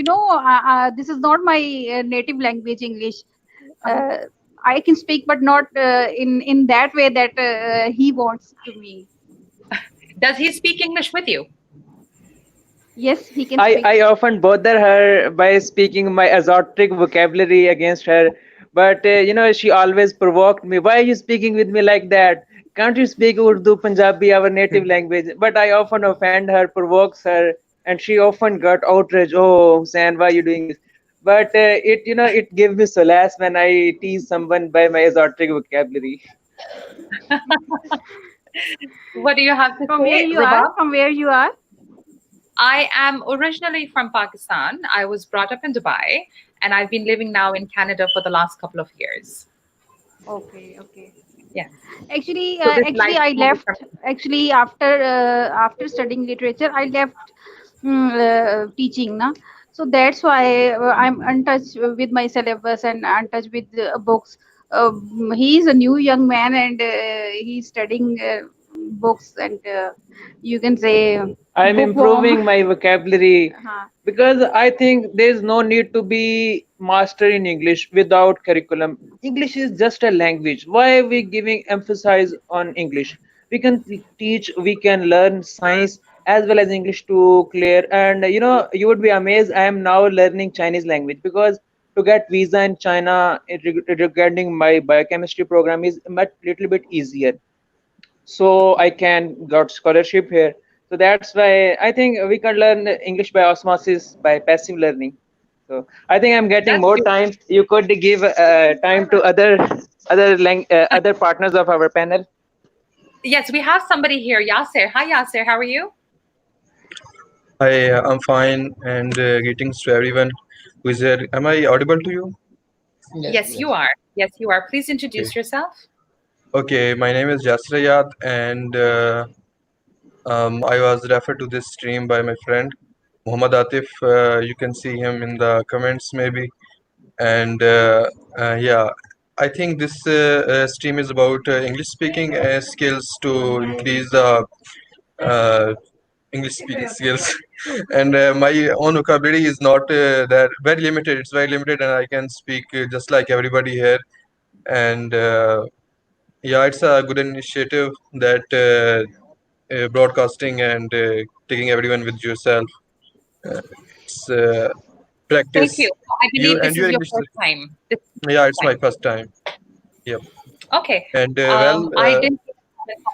this is not my native language, English. I can speak, but not in that way that he wants to me. Does he speak English with you? Yes, he can speak. I often bother her by speaking my exotic vocabulary against her, but she always provoked me. Why are you speaking with me like that? Can't you speak Urdu, Punjabi, our native language? But I often offend her, provokes her, and she often got outraged. Oh, Hussein, why are you doing this? but it gives me solace when I tease someone by my exotic vocabulary. What do you have to From where say, you Rubab? are? From where you are? I am originally from Pakistan. I was brought up in Dubai, and I've been living now in Canada for the last couple of years. Okay, okay. Yeah. Actually, So this actually, I lifestyle is from left. Actually, after studying literature, I left teaching. Na? So that's why I'm untouched with my syllabus and untouched with books. He's a new young man and he's studying books and you can say I'm bookworm. improving my vocabulary Huh. because I think there's no need to be master in English without curriculum. English is just a language. Why are we giving emphasis on English? We can teach, we can learn science as well as English to clear. And you would be amazed. I am now learning Chinese language because to get visa in China regarding my biochemistry program is much little bit easier, so I can got scholarship here. So that's why I think we can learn English by osmosis by passive learning. So I think I'm getting That's more beautiful. time. You could give time to other partners of our panel. Yes, we have somebody here, Yasser. Hi, Yasser. How are you? Hi, I'm fine, and greetings to everyone who is here. Am I audible to you? Yes, you are. Yes, you are. Please introduce yourself. Okay, my name is Jasrayat, and I was referred to this stream by my friend Muhammad Atif. You can see him in the comments, maybe. And yeah, I think this stream is about English speaking skills to increase the uh, English speaking skills. And my own vocabulary is not that very limited. It's very limited, and I can speak just like everybody here. And yeah, it's a good initiative that broadcasting and taking everyone with yourself. It's Thank practice. you. I You believe and this your is your English. first time. This is your Yeah, first it's my time. first time. Yep. Okay. And well, I didn't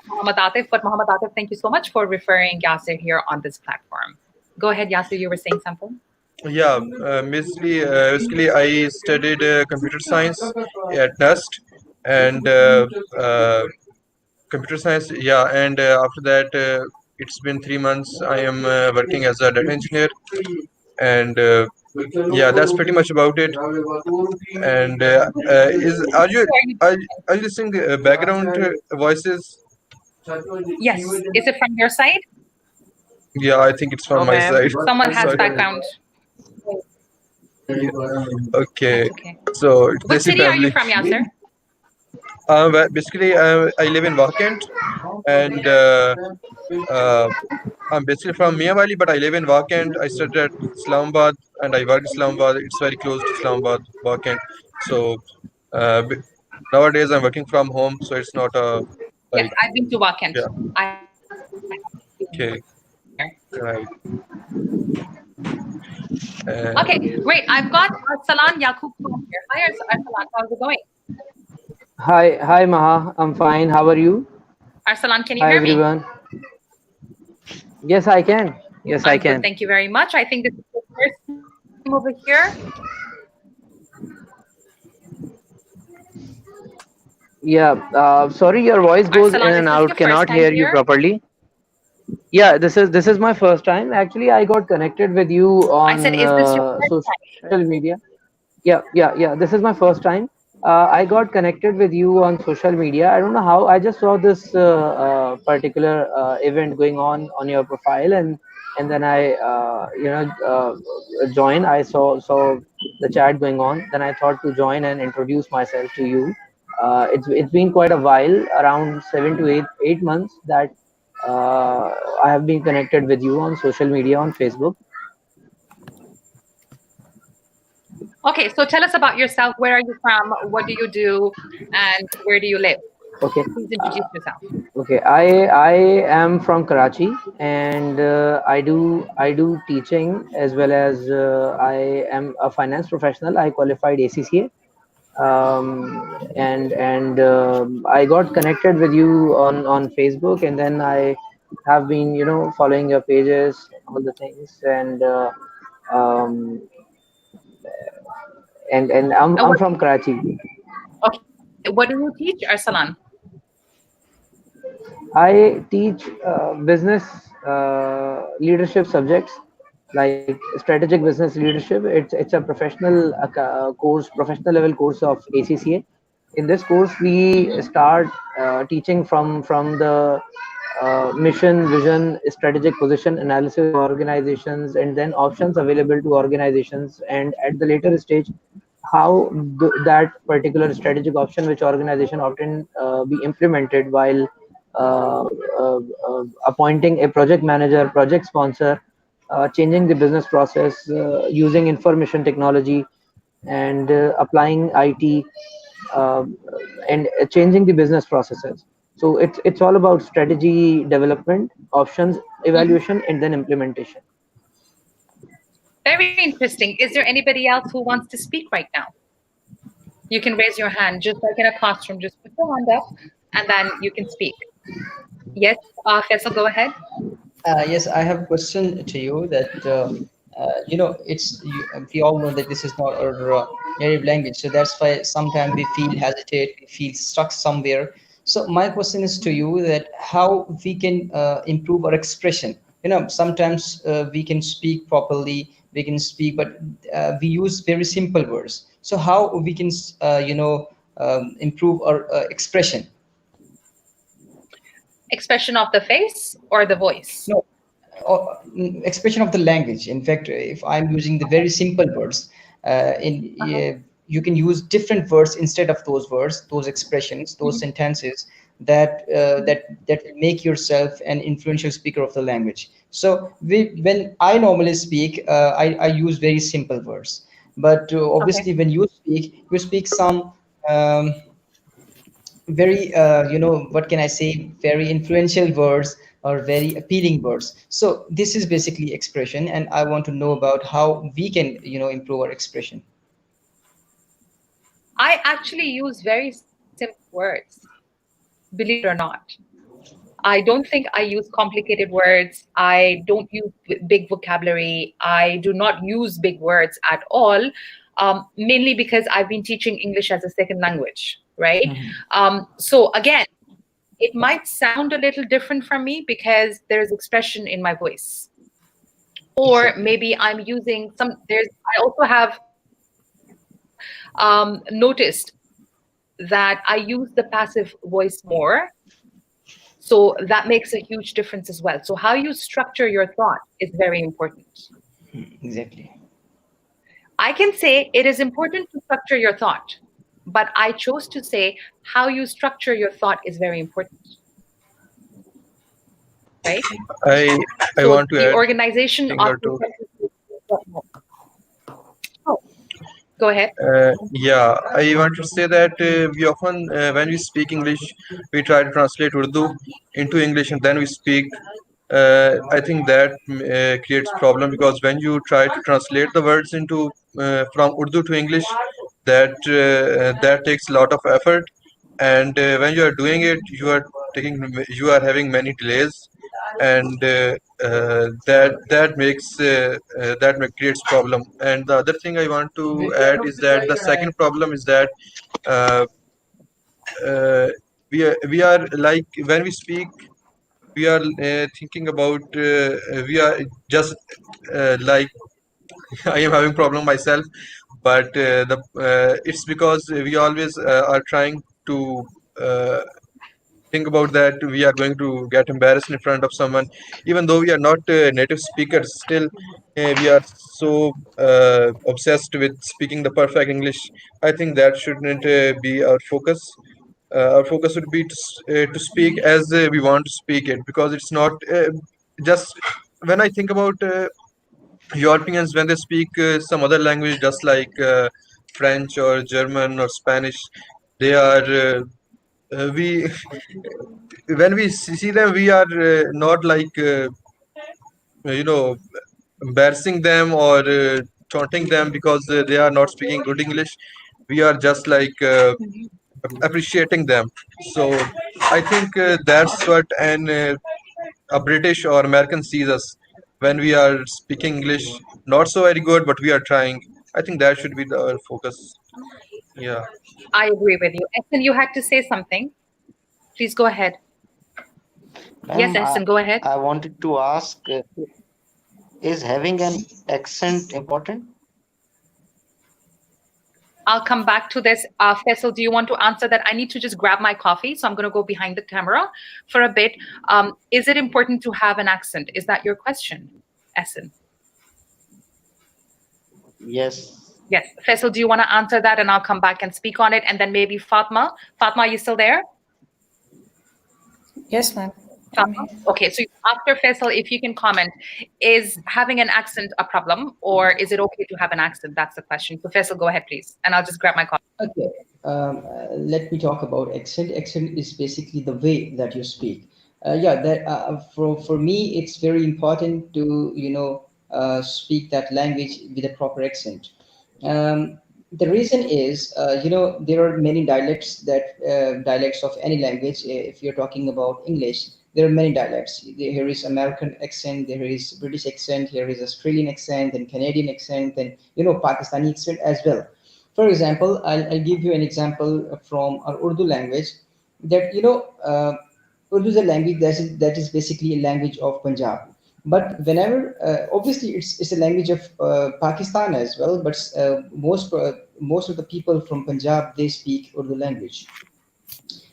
Muhammad Atif, but Muhammad Atif, thank you so much for referring Yasser here on this platform. Go ahead, Yasser. You were saying something. yeah, basically, I studied computer science at NUST, and computer science. Yeah, and after that, it's been 3 months. I am working as a data engineer, and yeah, that's pretty much about it. And is are you listening background voices? Yes. Is it from your side? Yeah, I think it's from No, my ma'am. side. Someone has Sorry. background. Okay, That's okay. so it's Which Desi city are you family. from, Yasser? Basically, I live in Wakant, and uh, I'm basically from Miyawali, but I live in Wakant. I studied at Islamabad, and I work in Islamabad. It's very close to Islamabad, Wakant. So uh, b- nowadays, I'm working from home, so it's not a Yes, like I've been to Wakant. yeah. I Okay, right. Okay, great. I've got Arsalan Yaqub here. Hi, Arsalan. How's it going? Hi, Maha. I'm fine. How are you? Arsalan, can you Hi, hear me? everyone. Yes, I can. Yes, I I'm good. can. Thank you very much. I think this is the first time over here. Yeah. Sorry, your voice goes in Arsalan, is and this out. your first Cannot time hear you here? properly. Yeah, this is my first time. Actually, I got connected with you I said, on is this your first time? social media. Yeah. This is my first time. I got connected with you on social media. I don't know how. I just saw this particular event going on your profile, and then I joined. I saw the chat going on. Then I thought to join and introduce myself to you. It's been quite a while, around 7 to 8 months that I have been connected with you on social media on Facebook. Okay, so tell us about yourself. Where are you from? What do you do? And where do you live? Okay. Please introduce yourself. Okay, I am from Karachi, and I do teaching as well as I am a finance professional. I qualified ACCA, and I got connected with you on Facebook, and then I have been following your pages, all the things, and um, and I'm What, from Karachi. okay, what do you teach, Arsalan? I teach business leadership subjects like strategic business leadership. It's a professional course, professional level course of ACCA. In this course, we start teaching from the mission, vision, strategic position analysis of organizations, and then options available to organizations. And at the later stage, how that particular strategic option, which organization often be implemented while uh, uh, appointing a project manager, project sponsor, changing the business process, using information technology, and applying IT, uh, and changing the business processes. So it's all about strategy development, options evaluation, and then implementation. Very interesting. Is there anybody else who wants to speak right now? You can raise your hand, just like in a classroom. Just put your hand up, and then you can speak. Yes, Faisal, go ahead. Yes, I have a question to you that we all know that this is not our native language, so that's why sometimes we feel hesitate, we feel stuck somewhere. So my question is to you that how we can improve our expression. Sometimes we can speak properly, we can speak, but we use very simple words. So how we can improve our expression? Expression of the face or the voice? No, expression of the language. In fact, if I'm using the very simple words, you can use different words instead of those words, those expressions, those sentences that will make yourself an influential speaker of the language. So when I normally speak, I use very simple words, but obviously when you speak some very what can I say, very influential words or very appealing words. So this is basically expression, and I want to know about how we can improve our expression. I actually use very simple words, believe it or not. I don't think I use complicated words. I don't use big vocabulary. I do not use big words at all, mainly because I've been teaching English as a second language, right? So again, it might sound a little different from me because there's expression in my voice. Or maybe I'm using I also have noticed that I use the passive voice more. So that makes a huge difference as well. So how you structure your thought is very important. Exactly. I can say it is important to structure your thought, but I chose to say how you structure your thought is very important. Right? I So want to the add organization thing of or two. Go ahead. Yeah, I want to say that we often, when we speak English, we try to translate Urdu into English and then we speak. I think that creates problem because when you try to translate the words into from Urdu to English, that takes a lot of effort, and when you are doing it, you are having many delays, and that creates problem. And the other thing I want to add is that the second problem is that uh, we are like when we speak we are thinking about we are just like I am having problem myself, but the it's because we always are trying to uh, think about that we are going to get embarrassed in front of someone, even though we are not native speakers. Still, we are so obsessed with speaking the perfect English. I think that shouldn't be our focus. Our focus would be to speak as we want to speak it, because it's not just when I think about Europeans when they speak some other language, just like French or German or Spanish, they are we when we see them, we are not like embarrassing them or taunting them because they are not speaking good English. We are just like appreciating them. So I think that's what a British or American sees us when we are speaking English not so very good, but we are trying. I think that should be our focus. Yeah. I agree with you. Essen, you had to say something. Please go ahead. Yes, Ma'am, Essen, go ahead. I wanted to ask, is having an accent important? I'll come back to this. Faisal, do you want to answer that? I need to just grab my coffee, so I'm going to go behind the camera for a bit. Is it important to have an accent? Is that your question, Essen? Yes. Yes. Faisal, do you want to answer that? And I'll come back and speak on it. And then maybe Fatma. Fatma, are you still there? Yes, ma'am. Fatma? Okay, so after Faisal, if you can comment, is having an accent a problem, or is it okay to have an accent? That's the question. So Faisal, go ahead, please. And I'll just grab my coffee. Okay, let me talk about accent. Accent is basically the way that you speak. Yeah, that for me, it's very important to speak that language with a proper accent. The reason is, there are many dialects dialects of any language. If you're talking about English, there are many dialects. Here is American accent, there is British accent, here is Australian accent, and Canadian accent, and Pakistani accent as well. For example, I'll give you an example from our Urdu language. That Urdu is a language that is basically a language of Punjab. But whenever, obviously, it's a language of Pakistan as well. But most of the people from Punjab, they speak Urdu language.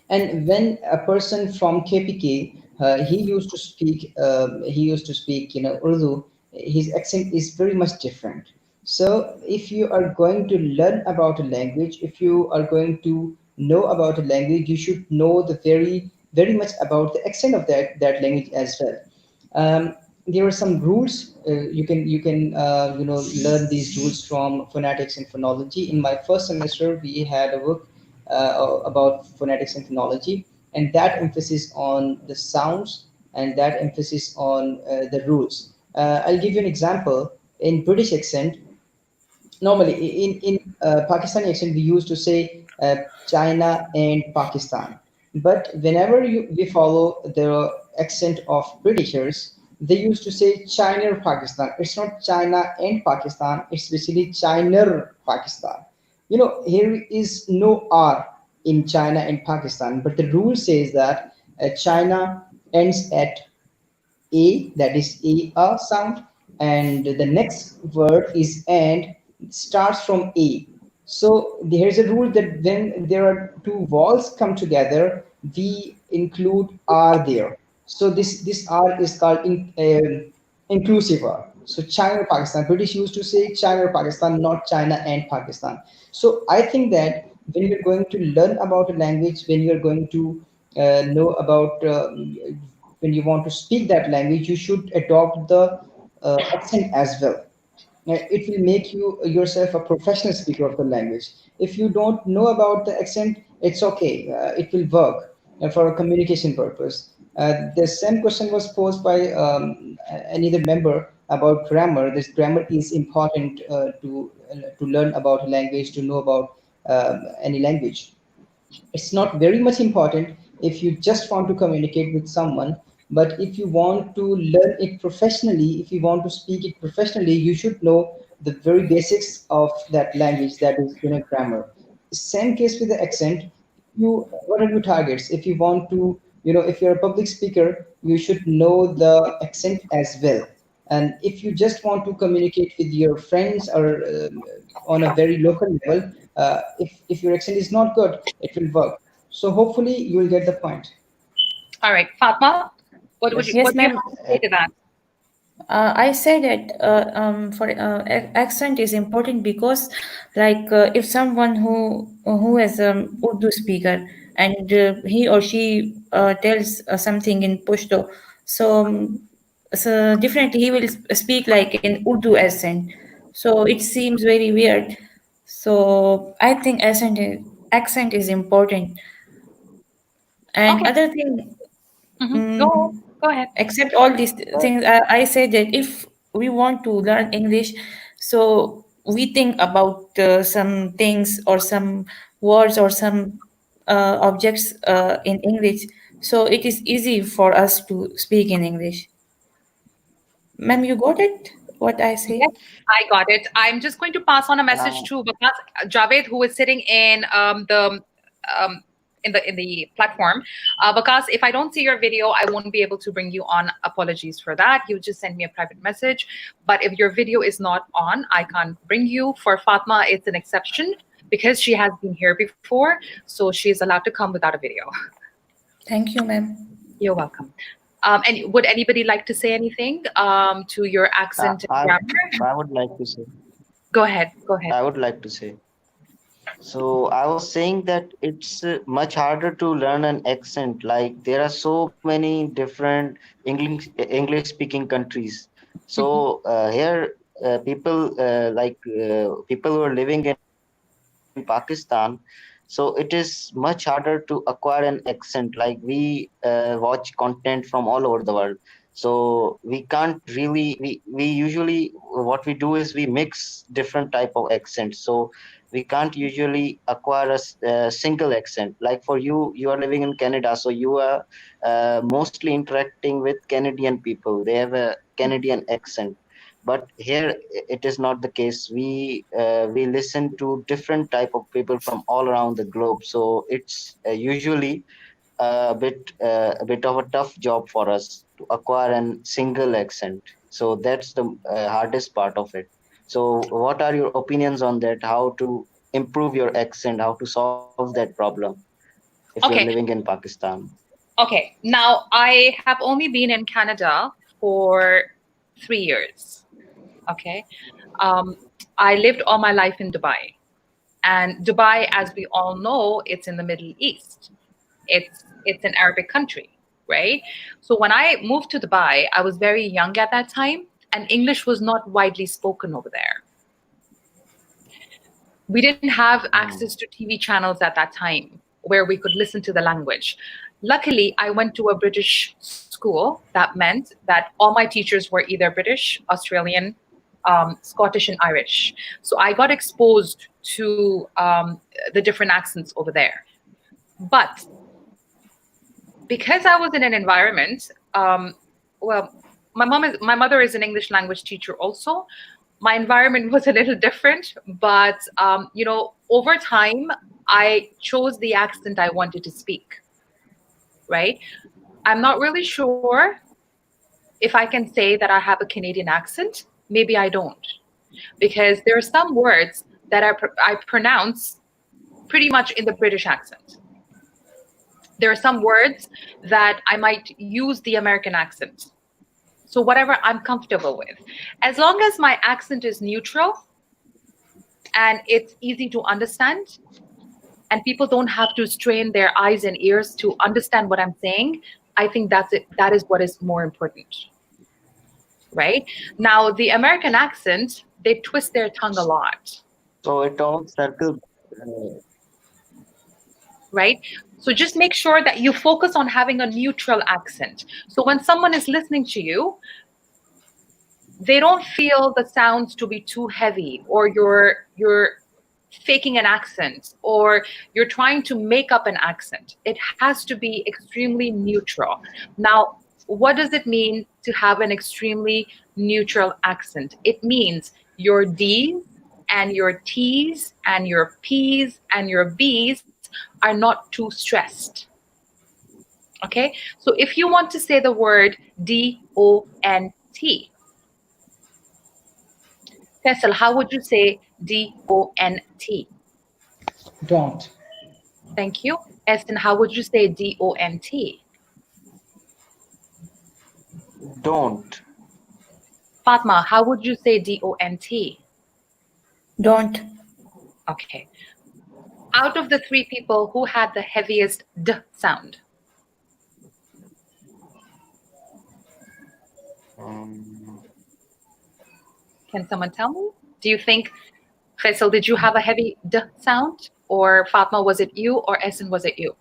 And when a person from KPK, he used to speak, Urdu. His accent is very much different. So if you are going to learn about a language, if you are going to know about a language, you should know the very much about the accent of that language as well. There are some rules. You can learn these rules from phonetics and phonology. In my first semester, we had a work about phonetics and phonology, and that emphasis on the sounds and that emphasis on the rules. I'll give you an example. In British accent, normally in Pakistani accent, we used to say China and Pakistan. But whenever we follow the accent of Britishers, they used to say China or Pakistan. It's not China and Pakistan. It's basically China or Pakistan. Here is no R in China and Pakistan, but the rule says that China ends at a, that is a sound, and the next word is and, starts from a. So there's a rule that when there are two vowels come together, we include r there. So this r is called inclusive r. So China or Pakistan. British used to say China or Pakistan, not China and Pakistan. So I think that when you're going to learn about a language, when you're going to know about when you want to speak that language, you should adopt the accent as well. It will make you yourself a professional speaker of the language. If you don't know about the accent, it's okay. It will work for a communication purpose. The same question was posed by another member about grammar. This grammar is important to learn about a language, to know about any language. It's not very much important if you just want to communicate with someone, but if you want to learn it professionally, if you want to speak it professionally, you should know the very basics of that language, that is grammar. Same case with the accent. What are your targets? If you want to, if you're a public speaker, you should know the accent as well. And if you just want to communicate with your friends or on a very local level, if your accent is not good, it will work. So hopefully you will get the point. All right, Fatma, what do you have ma'am. to say to that? I say that for accent is important because, like, if someone who is Urdu speaker and he or she tells something in Pashto, so definitely he will speak like in Urdu accent. So it seems very weird. So I think accent is important. And Okay. other thing, Go ahead. except all these things, I say that if we want to learn English, so we think about some things or some words or some objects in English, so it is easy for us to speak in English. Ma'am, you got it? What I say? Yes, I got it. I'm just going to pass on a message to Javed, who is sitting in um, in the platform. Because if I don't see your video, I won't be able to bring you on. Apologies for that. You just send me a private message. But if your video is not on, I can't bring you. For Fatma, it's an exception because she has been here before, so she is allowed to come without a video. Thank you, ma'am. You're welcome. And would anybody like to say anything to your accent and grammar? I would like to say. Go ahead. Go ahead. I would like to say. So I was saying that it's much harder to learn an accent. Like there are so many different English speaking countries. So here people people who are living in Pakistan. So it is much harder to acquire an accent. Like we watch content from all over the world. So we can't really we usually what we do is we mix different type of accents. So we can't usually acquire a single accent. Like for you, you are living in Canada, so you are mostly interacting with Canadian people. They have a Canadian accent, but here it is not the case. We listen to different type of people from all around the globe, so it's usually a bit of a tough job for us to acquire a single accent. So that's the hardest part of it. So what are your opinions on that? How to improve your accent? How to solve that problem if you're living Okay. in Pakistan? Okay. Now, I have only been in Canada for 3 years. Okay. I lived all my life in Dubai. And Dubai, as we all know, it's in the Middle East. It's an Arabic country, right? So when I moved to Dubai, I was very young at that time, and English was not widely spoken over there. We didn't have access to TV channels at that time where we could listen to the language. Luckily, I went to a British school. That meant that all my teachers were either British, Australian, Scottish, and Irish. So I got exposed to the different accents over there. But because I was in an environment, well, my mother is an English language teacher also. My environment was a little different, but over time, I chose the accent I wanted to speak, right? I'm not really sure if I can say that I have a Canadian accent. Maybe I don't, because there are some words that I pronounce pretty much in the British accent. There are some words that I might use the American accent. So whatever I'm comfortable with. As long as my accent is neutral and it's easy to understand, and people don't have to strain their eyes and ears to understand what I'm saying, I think that's it. That is what is more important, right? Now, the American accent, they twist their tongue a lot. So it all circles. Right? So just make sure that you focus on having a neutral accent. So when someone is listening to you, they don't feel the sounds to be too heavy, or you're faking an accent, or you're trying to make up an accent. It has to be extremely neutral. Now, what does it mean to have an extremely neutral accent? It means your D's and your T's and your P's and your B's are not too stressed. Okay? So if you want to say the word D-O-N-T, Faisal, how would you say D-O-N-T? Don't. Thank you. Eston, how would you say D-O-N-T? Don't. Fatma, how would you say D-O-N-T? Don't. Okay. Out of the three people, who had the heaviest D sound? Can someone tell me? Do you think, Faisal, did you have a heavy D sound? Or Fatma, was it you? Or Essen, was it you?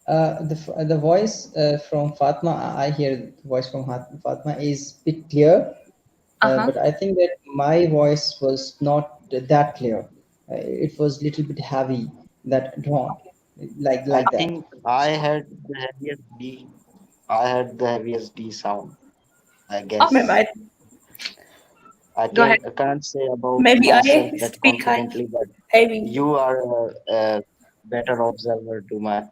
The voice from Fatma, I hear the voice from Fatma is a bit clear, but I think that my voice was not that clear. It was a little bit heavy, that don't, like I that. think I had the heaviest D. I had the heaviest D sound, I guess. Ma'am, Go ahead. I can't say about Maybe I myself that speak confidently, but heavy. you are a better observer to my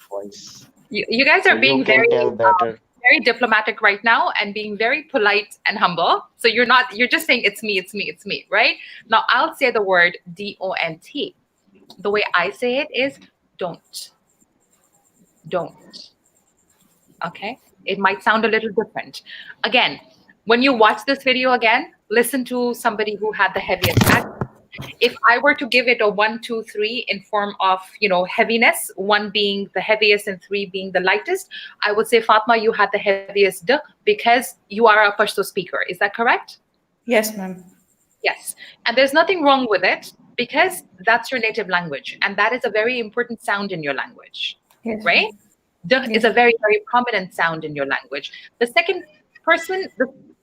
voice. You guys So are you being can tell better. very diplomatic right now and being very polite and humble. So you're just saying it's me, it's me, it's me, right? Now I'll say the word don't. The way I say it is don't. Don't. Okay? It might sound a little different. Again, when you watch this video again, listen to somebody who had the heaviest accent. If I were to give it a 1, 2, 3 in form of, heaviness, 1 being the heaviest and 3 being the lightest, I would say, Fatma, you had the heaviest D because you are a Pashto speaker. Is that correct? Yes, ma'am. Yes. And there's nothing wrong with it because that's your native language. And that is a very important sound in your language, Yes. right? D is a very, very prominent sound in your language. The second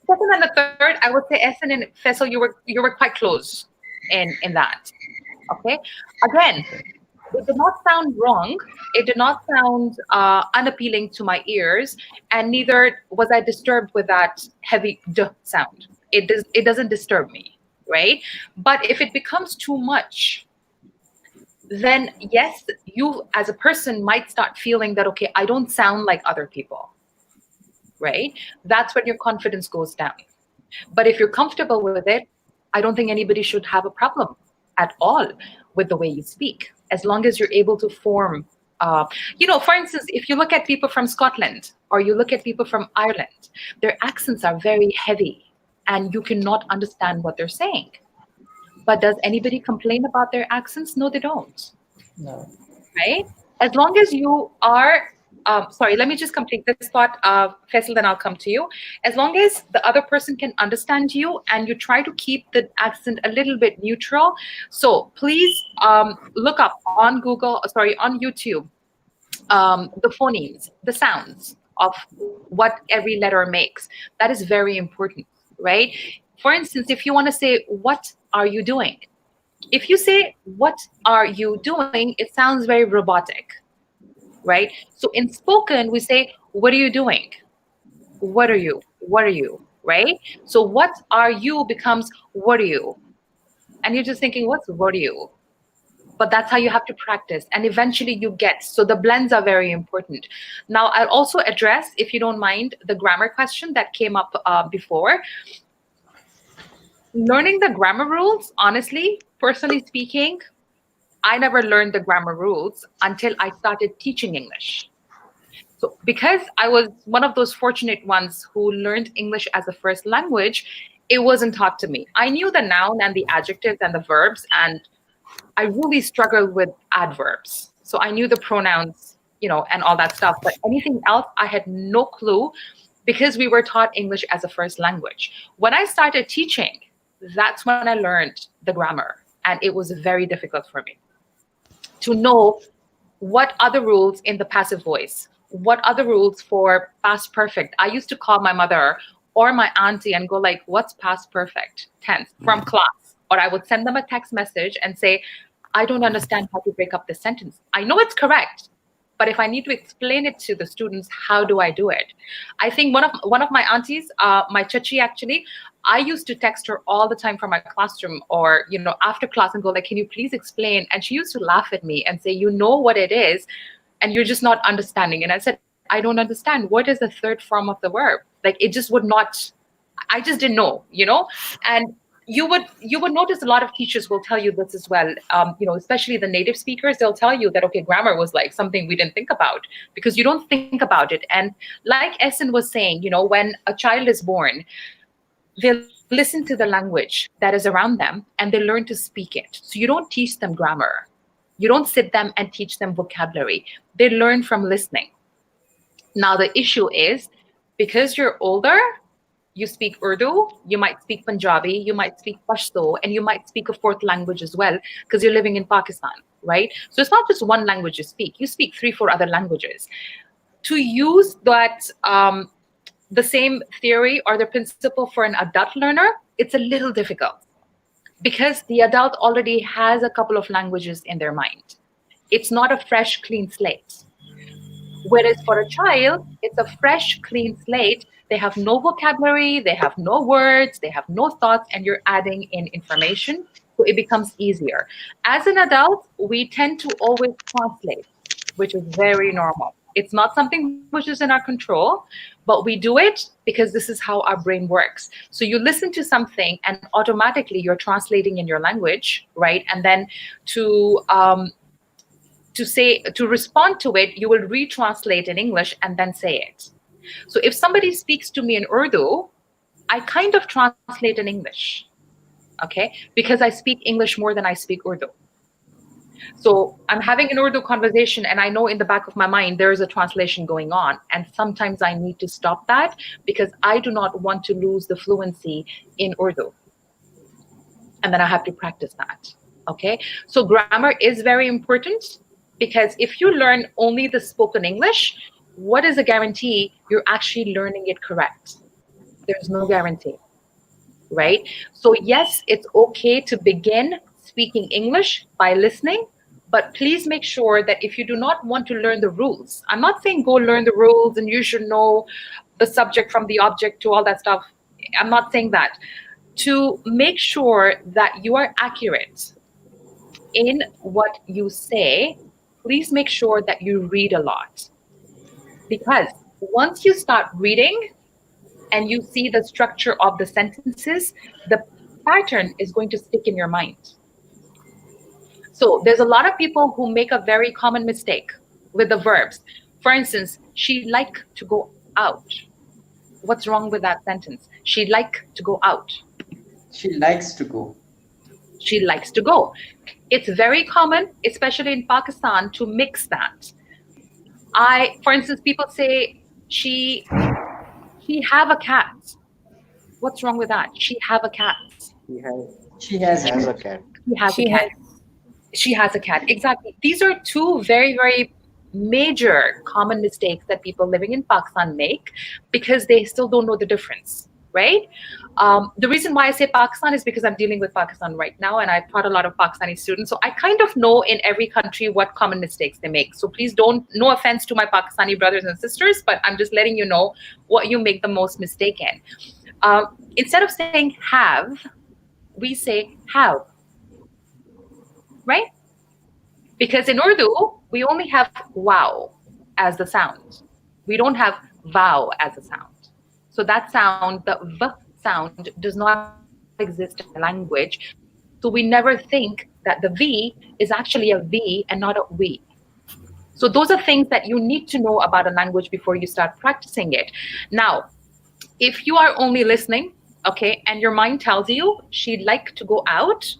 and the third, I would say Essen and Faisal, you were quite close in that. Okay. Again, it did not sound wrong. It did not sound unappealing to my ears, and neither was I disturbed with that heavy D sound. It doesn't disturb me, right? But if it becomes too much, then yes, you as a person might start feeling that, okay, I don't sound like other people, right? That's when your confidence goes down. But if you're comfortable with it, I don't think anybody should have a problem at all with the way you speak, as long as you're able to form, for instance, if you look at people from Scotland or you look at people from Ireland, their accents are very heavy and you cannot understand what they're saying. But does anybody complain about their accents? No, they don't. No. Right? As long as you are, sorry, let me just complete this thought, Faisal, then I'll come to you. As long as the other person can understand you and you try to keep the accent a little bit neutral. So please look up on on YouTube, the phonemes, the sounds of what every letter makes. That is very important, right? For instance, if you want to say, what are you doing? If you say, what are you doing? It sounds very robotic, right? So in spoken, we say, what are you doing? What are you? What are you? Right? So what are you becomes, what are you? And you're just thinking, what are you? But that's how you have to practice. And eventually you get. So the blends are very important. Now, I'll also address, if you don't mind, the grammar question that came up before. Learning the grammar rules, honestly, personally speaking, I never learned the grammar rules until I started teaching English. So because I was one of those fortunate ones who learned English as a first language, it wasn't taught to me. I knew the noun and the adjectives and the verbs, and I really struggled with adverbs. So I knew the pronouns, and all that stuff, but anything else, I had no clue because we were taught English as a first language. When I started teaching, that's when I learned the grammar, and it was very difficult for me to know what other rules in the passive voice, what other rules for past perfect. I used to call my mother or my auntie and go like, what's past perfect tense from class? Or I would send them a text message and say, I don't understand how to break up this sentence. I know it's correct, but if I need to explain it to the students, how do I do it? I think one of my aunties, my chachi actually, I used to text her all the time from my classroom or, after class and go like, can you please explain? And she used to laugh at me and say, you know what it is, and you're just not understanding. And I said, I don't understand. What is the third form of the verb? Like, it just would not, I just didn't know, And you would notice a lot of teachers will tell you this as well, especially the native speakers, they'll tell you that, okay, grammar was like something we didn't think about because you don't think about it. And like Essen was saying, when a child is born, they'll listen to the language that is around them and they learn to speak it. So you don't teach them grammar. You don't sit them and teach them vocabulary. They learn from listening. Now the issue is, because you're older, you speak Urdu, you might speak Punjabi, you might speak Pashto, and you might speak a fourth language as well, because you're living in Pakistan, right? So it's not just one language you speak 3-4 other languages. To use that, the same theory or the principle for an adult learner, it's a little difficult because the adult already has a couple of languages in their mind. It's not a fresh, clean slate. Whereas for a child, it's a fresh, clean slate they have no vocabulary, they have no words, they have no thoughts, and you're adding in information. So it becomes easier. As an adult, we tend to always translate, which is very normal. It's not something which is in our control, but we do it because this is how our brain works. So you listen to something and automatically you're translating in your language, right? And then to respond to it, you will retranslate in English and then say it. So if somebody speaks to me in Urdu, I kind of translate in English, okay? Because I speak English more than I speak Urdu. So I'm having an Urdu conversation and I know in the back of my mind there is a translation going on, and sometimes I need to stop that because I do not want to lose the fluency in Urdu. And then I have to practice that, okay? So grammar is very important, because if you learn only the spoken English, what is a guarantee you're actually learning it correct? There's no guarantee, right? So yes, it's okay to begin speaking English by listening, but please make sure that if you do not want to learn the rules, I'm not saying go learn the rules and you should know the subject from the object to all that stuff. I'm not saying that. To make sure that you are accurate in what you say, please make sure that you read a lot. Because once you start reading and you see the structure of the sentences, the pattern is going to stick in your mind. So there's a lot of people who make a very common mistake with the verbs. For instance, she'd like to go out. What's wrong with that sentence? She'd like to go out. She likes to go. She likes to go. It's very common, especially in Pakistan, to mix that. For instance, people say, she have a cat. What's wrong with that? She have a cat. She has a cat. She has a cat. She has a cat. Exactly. These are two very, very major common mistakes that people living in Pakistan make because they still don't know the difference, right? The reason why I say Pakistan is because I'm dealing with Pakistan right now, and I've taught a lot of Pakistani students. So I kind of know in every country what common mistakes they make. So please no offense to my Pakistani brothers and sisters, but I'm just letting you know what you make the most mistake in. Instead of saying have, we say have. Right? Because in Urdu, we only have wow as the sound. We don't have vow as a sound. So that sound, the v sound, does not exist in the language. So we never think that the V is actually a V and not a we. So those are things that you need to know about a language before you start practicing it. Now, if you are only listening, okay, and your mind tells you she'd like to go out,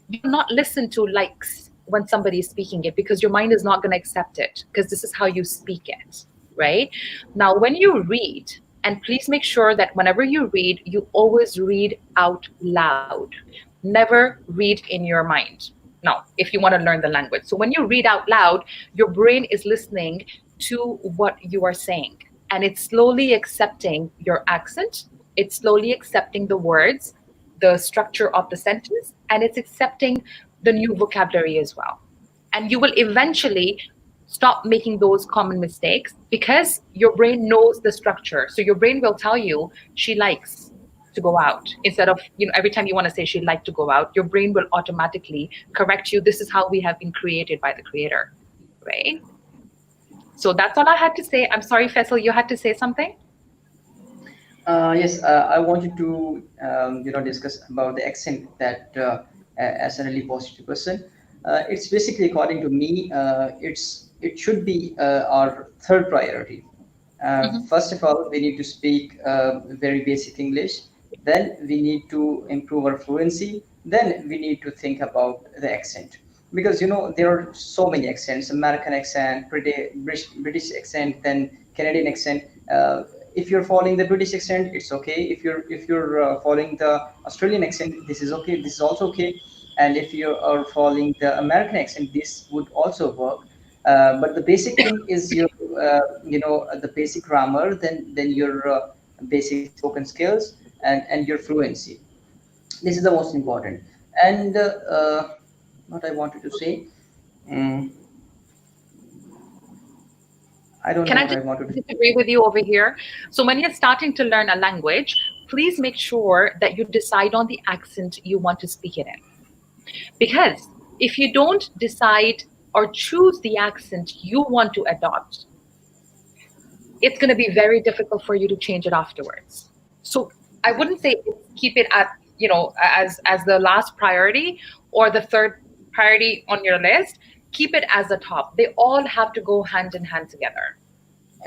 do not listen to likes when somebody is speaking it, because your mind is not going to accept it, because this is how you speak it, right? Now, when you read, and please make sure that whenever you read, you always read out loud. Never read in your mind. Now, if you want to learn the language. So when you read out loud, your brain is listening to what you are saying, and it's slowly accepting your accent. It's slowly accepting the words, the structure of the sentence, and it's accepting the new vocabulary as well. And you will eventually stop making those common mistakes because your brain knows the structure. So your brain will tell you she likes to go out. Instead of, every time you want to say she'd like to go out, your brain will automatically correct you. This is how we have been created by the Creator, right? So that's all I had to say. I'm sorry, Faisal, you had to say something? Yes, I wanted to discuss about the accent that as a really positive person. It's basically, according to me, it should be our third priority. First of all, we need to speak very basic English. Then we need to improve our fluency. Then we need to think about the accent, because there are so many accents: American accent, British accent, then Canadian accent. If you're following the British accent, it's okay. If you're following the Australian accent, this is okay. This is also okay. And if you are following the American accent, this would also work. But the basic thing is your, the basic grammar, then your basic spoken skills, and your fluency. This is the most important. And what I wanted to say. I don't Can know I if I just wanted to. disagree with you over here? So when you're starting to learn a language, please make sure that you decide on the accent you want to speak it in. Because if you don't decide or choose the accent you want to adopt, it's going to be very difficult for you to change it afterwards. So I wouldn't say keep it at, as the last priority or the third priority on your list. Keep it as the top. They all have to go hand in hand together.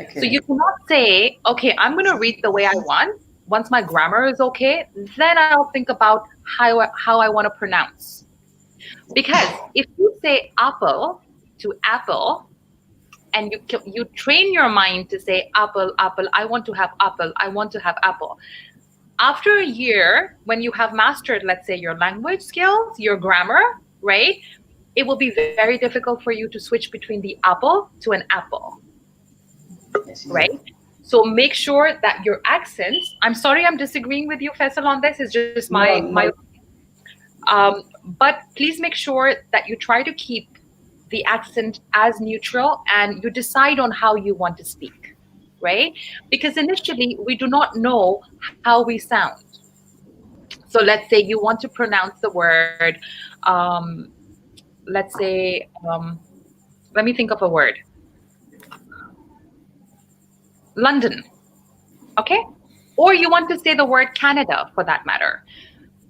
Okay. So you cannot say, okay, I'm going to read the way I want. Once my grammar is okay, then I'll think about how I want to pronounce. Because if you say apple to apple, and you train your mind to say apple, apple, I want to have apple, I want to have apple. After a year, when you have mastered, let's say, your language skills, your grammar, right, it will be very difficult for you to switch between the apple to an apple. Yes, right? So make sure that your accents, I'm sorry I'm disagreeing with you, Faisal, on this. It's just my but please make sure that you try to keep the accent as neutral and you decide on how you want to speak, right? Because initially we do not know how we sound. So let's say you want to pronounce the word, let's say, let me think of a word. London, okay? Or you want to say the word Canada for that matter.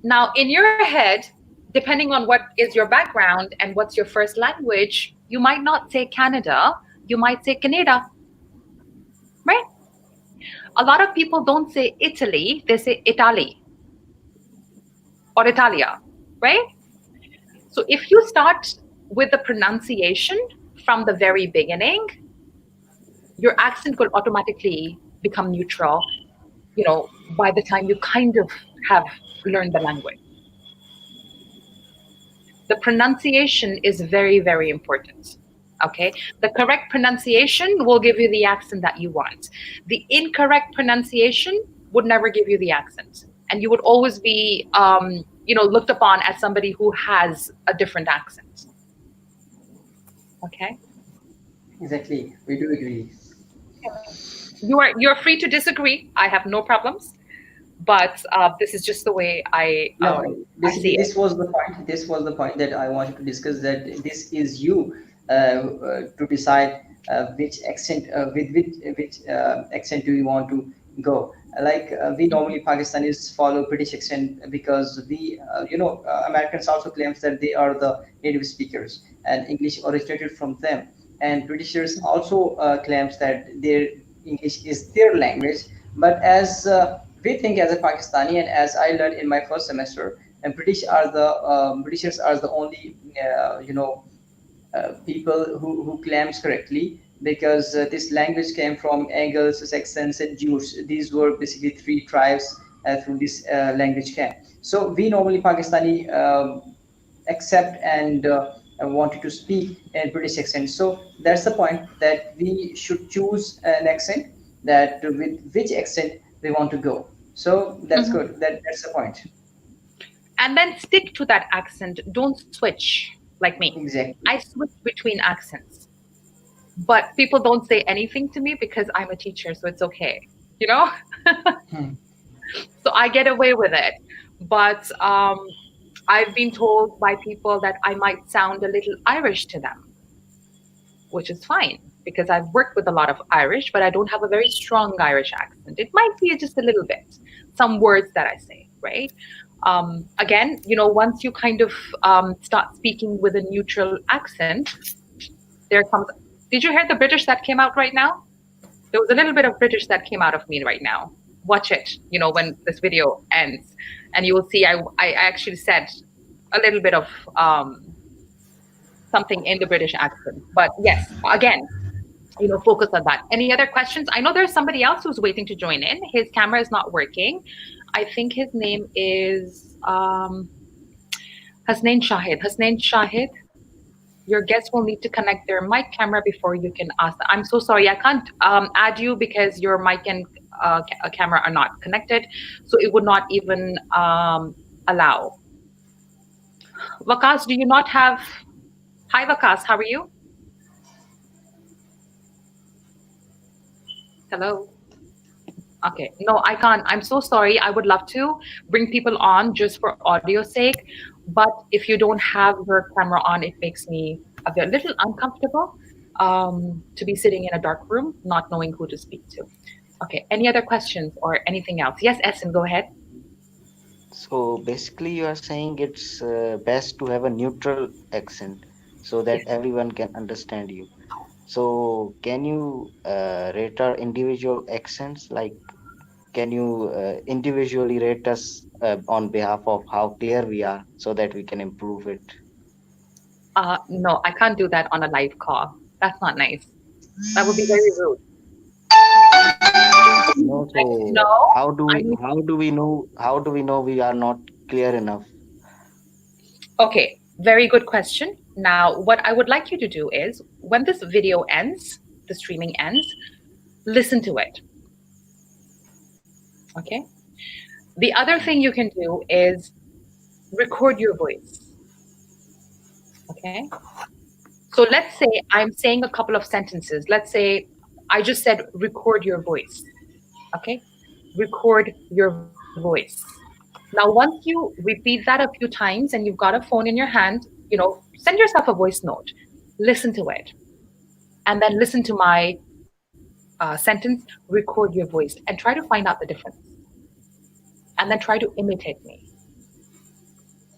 Now, in your head, depending on what is your background and what's your first language, you might not say Canada, you might say Canada, right? A lot of people don't say Italy, they say Italy or Italia, right? So if you start with the pronunciation from the very beginning, your accent will automatically become neutral, by the time you kind of have learned the language. The pronunciation is very, very important. Okay, the correct pronunciation will give you the accent that you want. The incorrect pronunciation would never give you the accent, and you would always be, looked upon as somebody who has a different accent. Okay. Exactly, we do agree. You're free to disagree. I have no problems, but this is just the way I see it. This was the point. This was the point that I wanted to discuss. That this is you to decide which accent, with which accent do you want to go. Like we normally Pakistanis follow British accent because we, Americans also claims that they are the native speakers and English originated from them. And Britishers also claims that their English is their language. But as we think as a Pakistani, and as I learned in my first semester, and Britishers are the only people who claims correctly, because this language came from Angles, Saxons, and Jews. These were basically three tribes through this language came. So we normally Pakistani accept and wanted to speak in British accent. So that's the point, that we should choose an accent that with which accent they want to go. So that's good. That's the point. And then stick to that accent. Don't switch like me. Exactly. I switch between accents, but people don't say anything to me because I'm a teacher, so it's okay, So I get away with it. But I've been told by people that I might sound a little Irish to them, which is fine because I've worked with a lot of Irish, but I don't have a very strong Irish accent. It might be just a little bit, some words that I say, right? Again, once you kind of start speaking with a neutral accent, there comes, did you hear the British that came out right now? There was a little bit of British that came out of me right now. Watch it, when this video ends, and you will see I actually said a little bit of something in the British accent. But yes, again, focus on that. Any other questions? I know there's somebody else who's waiting to join in. His camera is not working. I think his name is Hasnain Shahid. Hasnain Shahid, your guest will need to connect their mic camera before you can ask. I'm so sorry, I can't add you because your mic and camera are not connected, so it would not even allow. Waqas, do you not have? Hi Waqas, how are you? Hello. Okay. No, I can't. I'm so sorry. I would love to bring people on just for audio sake, but if you don't have your camera on, it makes me a little uncomfortable to be sitting in a dark room, not knowing who to speak to. Okay. Any other questions or anything else? Yes, Essen, go ahead. So basically, you are saying it's best to have a neutral accent so that Yes. everyone can understand you. So can you rate our individual accents? Like, can you individually rate us on behalf of how clear we are so that we can improve it? No, I can't do that on a live call. That's not nice. That would be very rude. No, so No, I need. how do we know we are not clear enough? Okay, very good question. Now, what I would like you to do is when this video ends, the streaming ends, listen to it. Okay. The other thing you can do is record your voice. Okay. So let's say I'm saying a couple of sentences. Let's say I just said record your voice. Okay. Record your voice. Now, once you repeat that a few times and you've got a phone in your hand, send yourself a voice note, listen to it, and then listen to my sentence, record your voice, and try to find out the difference. And then try to imitate me.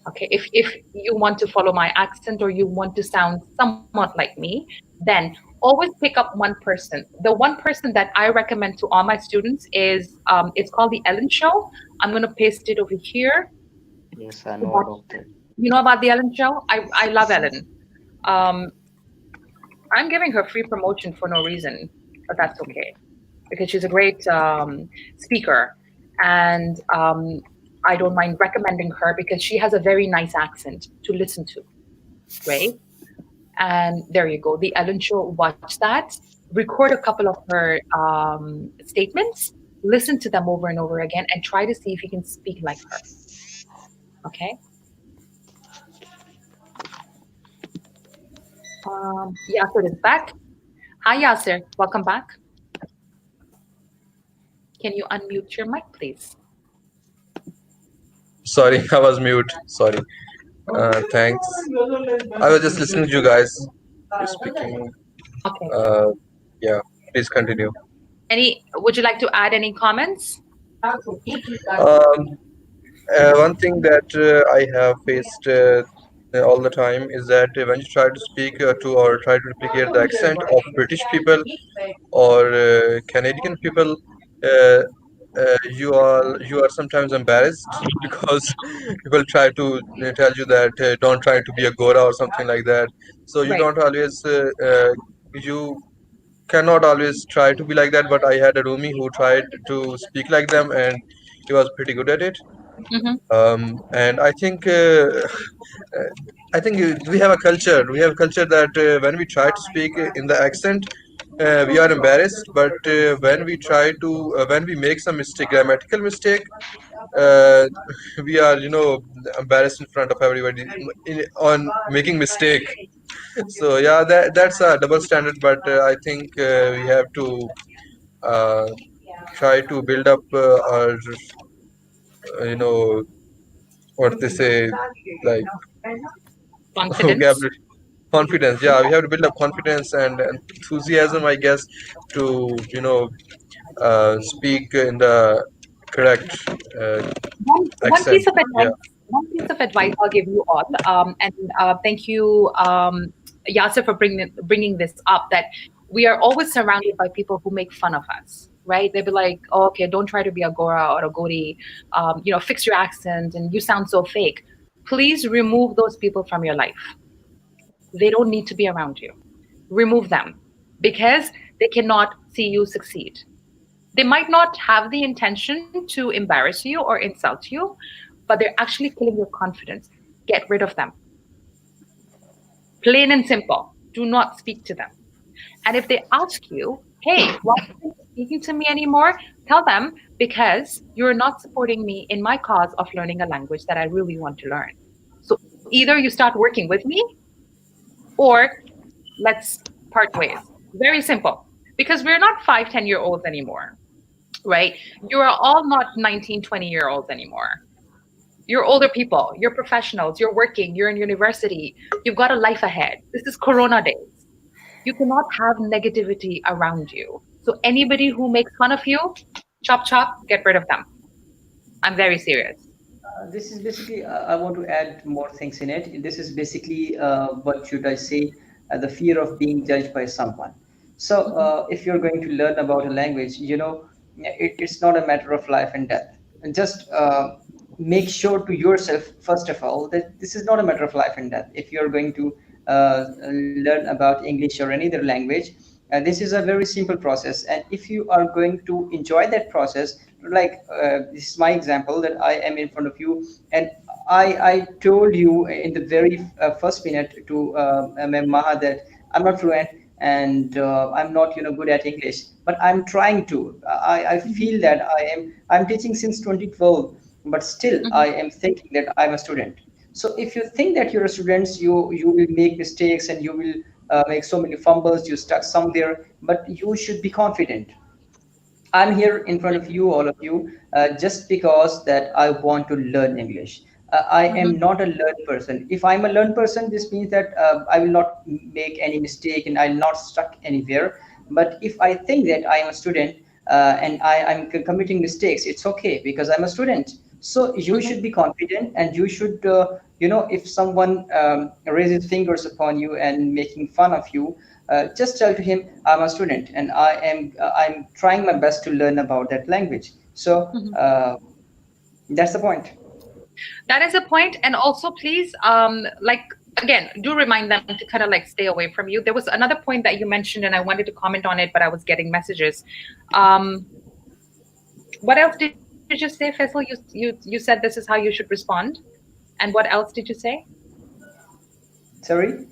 Okay, if you want to follow my accent or you want to sound somewhat like me, then always pick up one person. The one person that I recommend to all my students is it's called The Ellen Show. I'm going to paste it over here. Yes, I know about that. You know about The Ellen Show? I love Ellen. I'm giving her free promotion for no reason, but that's okay because she's a great speaker, and I don't mind recommending her because she has a very nice accent to listen to, right? And there you go, The Ellen Show. Watch that. Record a couple of her statements. Listen to them over and over again, and try to see if you can speak like her. Okay. Yasser is back. Hi, Yasser. Welcome back. Can you unmute your mic, please? Sorry, I was mute. Sorry. Thanks. I was just listening to you guys speaking. Okay. Yeah, please continue. Would you like to add any comments? One thing that I have faced all the time is that when you try to speak to or try to replicate the accent of British people or Canadian people, you are sometimes embarrassed because people try to tell you that don't try to be a Gora or something like that. So you Right. don't always you cannot always try to be like that. But I had a roomie who tried to speak like them, and he was pretty good at it. And I think we have a culture. We have a culture that when we try to speak in the accent, we are embarrassed. But when we make some grammatical mistake, uh, we are embarrassed in front of everybody on making mistake. So yeah, that's a double standard. But I think we have to uh, try to build up our what they say, like Confidence. vocabulary. Confidence. Yeah, we have to build up confidence and enthusiasm, I guess, to speak in the correct One accent. piece of advice. One piece of advice I'll give you all, and thank you, Yasser, for bringing this up. That we are always surrounded by people who make fun of us, right? They'll be like, oh, "Okay, don't try to be a Gora or a Gori. Fix your accent, and you sound so fake." Please remove those people from your life. They don't need to be around you. Remove them because they cannot see you succeed. They might not have the intention to embarrass you or insult you, but they're actually killing your confidence. Get rid of them. Plain and simple. Do not speak to them. And if they ask you, hey, why aren't you speaking to me anymore? Tell them, because you're not supporting me in my cause of learning a language that I really want to learn. So either you start working with me or let's part ways. Very simple. because we're not 5-10-year-olds anymore, right? You are all not 19-20-year-olds anymore. You're older people, you're professionals, you're working, you're in university, you've got a life ahead. This is Corona days. You cannot have negativity around you. So anybody who makes fun of you, chop chop, get rid of them. I'm very serious. This is basically, I want to add more things in it. This is basically, what should I say, the fear of being judged by someone. So if you're going to learn about a language, it's not a matter of life and death. And just make sure to yourself, first of all, that this is not a matter of life and death. If you're going to learn about English or any other language, this is a very simple process. And if you are going to enjoy that process, like this is my example, that I am in front of you, and I told you in the very first minute to Ma'am Maha that I'm not fluent and I'm not good at English, but I'm trying to. I feel that I'm teaching since 2012, but still I am thinking that I'm a student. So if you think that you're a student, you will make mistakes and you will make so many fumbles, you stuck somewhere, but you should be confident. I'm here in front of you, all of you, just because that I want to learn English. I am not a learned person. If I'm a learned person, this means that I will not make any mistake and I'm not stuck anywhere. But if I think that I am a student and I'm committing mistakes, it's okay because I'm a student. So you should be confident, and you should, if someone raises fingers upon you and making fun of you, just tell to him, I'm a student and I'm trying my best to learn about that language. So that's the point. That is a point. And also, please, again, do remind them to kind of like stay away from you. There was another point that you mentioned, and I wanted to comment on it, but I was getting messages. What else did you say, Faisal? You said this is how you should respond. And what else did you say? Sorry?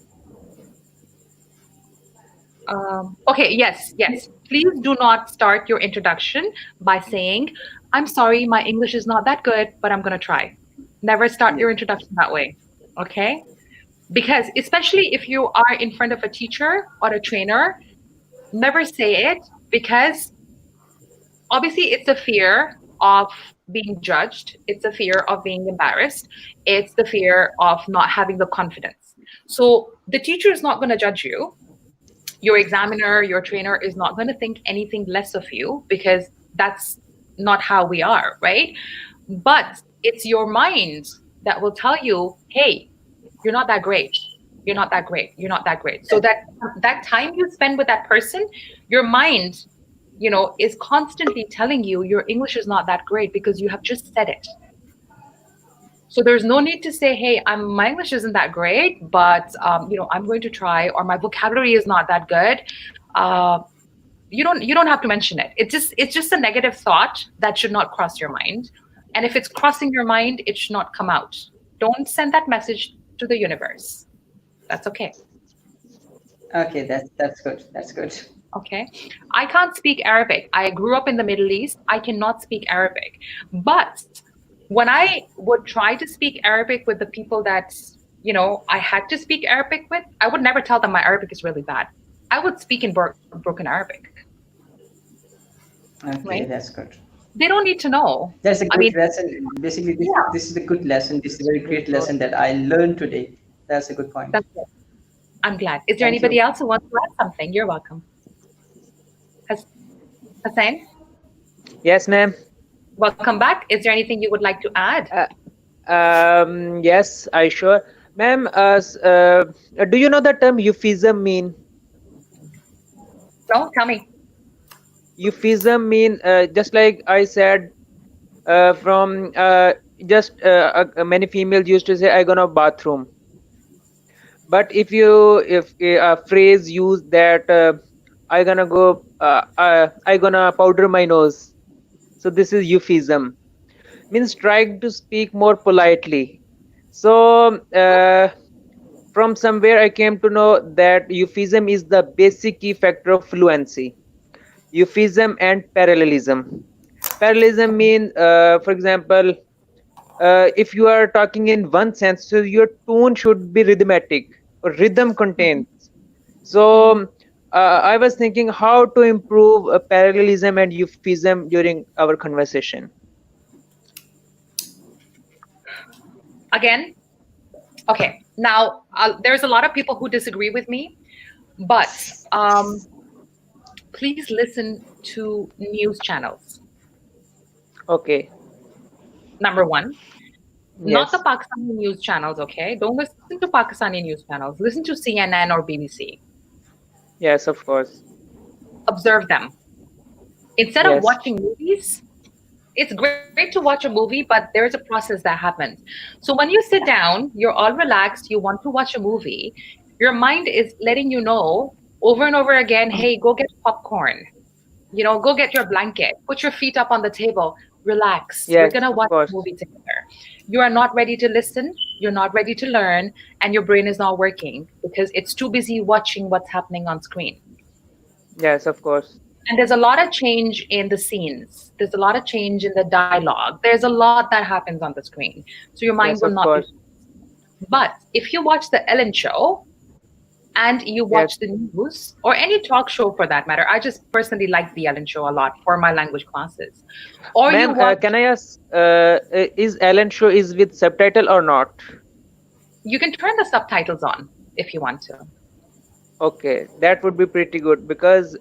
Okay, yes. Please do not start your introduction by saying, I'm sorry, my English is not that good, but I'm going to try. Never start your introduction that way, okay? Because especially if you are in front of a teacher or a trainer, never say it, because obviously it's a fear of being judged. It's a fear of being embarrassed. It's the fear of not having the confidence. So the teacher is not going to judge you. Your examiner, your trainer is not going to think anything less of you, because that's not how we are, right? But it's your mind that will tell you, hey, you're not that great. You're not that great. You're not that great. So that time you spend with that person, your mind, is constantly telling you your English is not that great because you have just said it. So there's no need to say, hey, my English isn't that great, but I'm going to try, or my vocabulary is not that good. You don't have to mention it. It's just a negative thought that should not cross your mind. And if it's crossing your mind, it should not come out. Don't send that message to the universe. That's okay. Okay, that's good. That's good. Okay. I can't speak Arabic. I grew up in the Middle East. I cannot speak Arabic. But when I would try to speak Arabic with the people that, I had to speak Arabic with, I would never tell them my Arabic is really bad. I would speak in broken Arabic. Okay, right? That's good. They don't need to know. That's a good lesson. Basically, this is a good lesson. This is a very great lesson that I learned today. That's a good point. That's it. I'm glad. Is there Thank anybody you. else who wants to add something? You're welcome. Hussain? Yes, ma'am. Welcome back. Is there anything you would like to add? Yes, I sure. Ma'am, do you know the term euphemism mean? No, tell me. Euphemism mean, just like I said, many females used to say, I gonna bathroom. But if a phrase use that, I gonna powder my nose. So this is euphemism. Means trying to speak more politely. So from somewhere I came to know that euphemism is the basic key factor of fluency. Euphemism and parallelism. Parallelism means, for example, if you are talking in one sense, so your tone should be rhythmic or rhythm contains. So I was thinking how to improve parallelism and euphemism during our conversation. Again, okay. Now, there's a lot of people who disagree with me, but please listen to news channels. Okay. Number one, not the Yes. Pakistani news channels, okay? Don't listen to Pakistani news channels. Listen to CNN or BBC. Yes, of course. Observe them. Instead of Yes. watching movies, it's great to watch a movie, but there's a process that happens. So when you sit down, you're all relaxed, you want to watch a movie, your mind is letting you know over and over again, hey, go get popcorn. You know, go get your blanket, put your feet up on the table, relax. We're Yes, going to of watch course. a movie together. You are not ready to listen, you're not ready to learn, and your brain is not working because it's too busy watching what's happening on screen. Yes, of course. And there's a lot of change in the scenes. There's a lot of change in the dialogue. There's a lot that happens on the screen. So your mind Yes, will of not course. be. But if you watch the Ellen Show and you watch the news or any talk show for that matter, I just personally like the Ellen Show a lot for my language classes. Or you Ma'am, watch, can I ask, is Ellen Show is with subtitle or not? you can turn the subtitles on if you want to. Okay, that would be pretty good because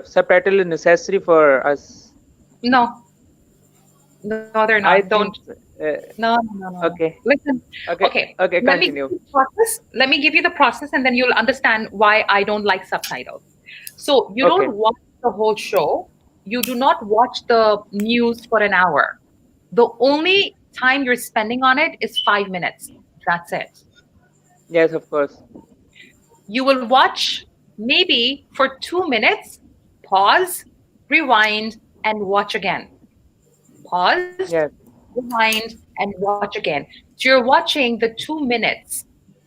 subtitle is necessary for us. No, they're not. I Don't. think. No. Okay. Listen. Okay. Okay. Let me Continue. give you the process. Let me give you the process, and then you'll understand why I don't like subtitles. So you Okay. don't watch the whole show. You do not watch the news for an hour. The only time you're spending on it is 5 minutes. That's it. Yes, of course. You will watch maybe for 2 minutes, pause, rewind, and watch again. Pause, Yes. rewind, and watch again. So you're watching the 2 minutes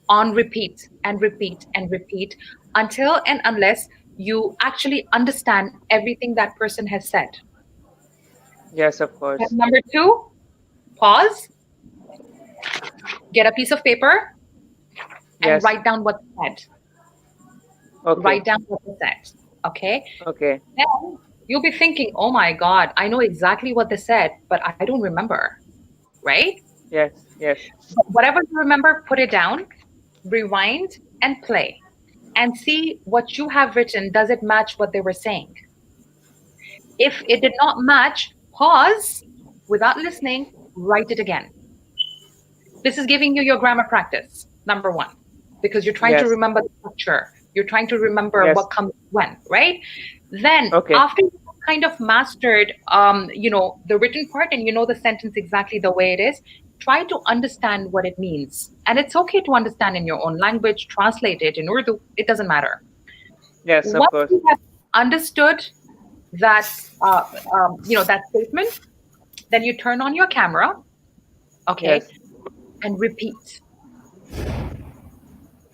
on repeat and repeat and repeat until and unless you actually understand everything that person has said. Yes, of course. And number 2, pause, get a piece of paper, and Yes. write down what's said. Okay. Write down what was said. Okay? Okay. Then you'll be thinking, oh my God, I know exactly what they said, but I don't remember. Right? Yes. Yes. But whatever you remember, put it down, rewind, and play. And see what you have written. Does it match what they were saying? If it did not match, pause without listening, write it again. This is giving you your grammar practice, number 1, because you're trying to Yes. remember the structure. You're trying to remember Yes. what comes when, right? Then Okay. after you kind of mastered, the written part and you know the sentence exactly the way it is, try to understand what it means. And it's okay to understand in your own language, translate it in Urdu, it doesn't matter. Yes, of Once course. you have understood that, that statement, then you turn on your camera, okay, Yes. and repeat.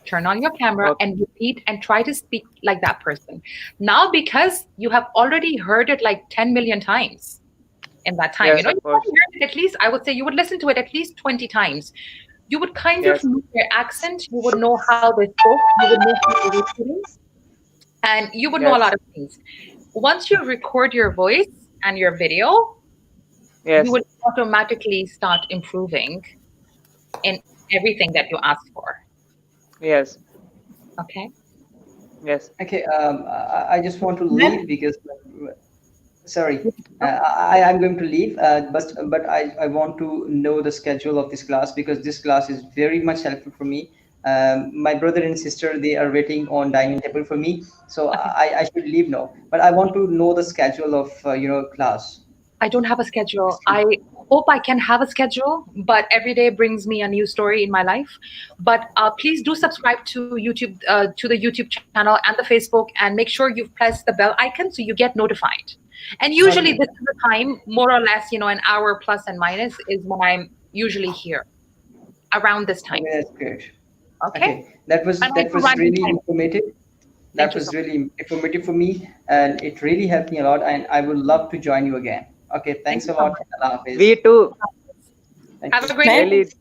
Turn on your camera Okay. and repeat and try to speak like that person. Now, because you have already heard it like 10 million times in that time, Yes, you know, of you course. probably heard it at least, I would say you would listen to it at least 20 times. You would kind Yes. of know their accent, you would know how they spoke, you would know how they were feeling, and you would know a Yes. lot of things. Once you record your voice and your video, Yes. you would automatically start improving in everything that you ask for. Yes. Okay. Yes. Okay, I just want to Ma'am? leave because, sorry, I'm going to leave, but I want to know the schedule of this class because this class is very much helpful for me. My brother and sister, they are waiting on dining table for me, so I should leave now. But I want to know the schedule of class. I don't have a schedule. I hope I can have a schedule, but every day brings me a new story in my life. But please do subscribe to YouTube, to the YouTube channel and the Facebook, and make sure you've pressed the bell icon so you get notified. And usually Okay. this is the time, more or less, an hour plus and minus is when I'm usually here, around this time. Okay, that's great. Okay? That was And I provide really time. informative. Thank That you was so really informative for me, and it really helped me a lot. And I would love to join you again. Okay, thanks you a so lot. much. Allah Hafiz. We too. Thank Have you. a great Ma'am? day. Really.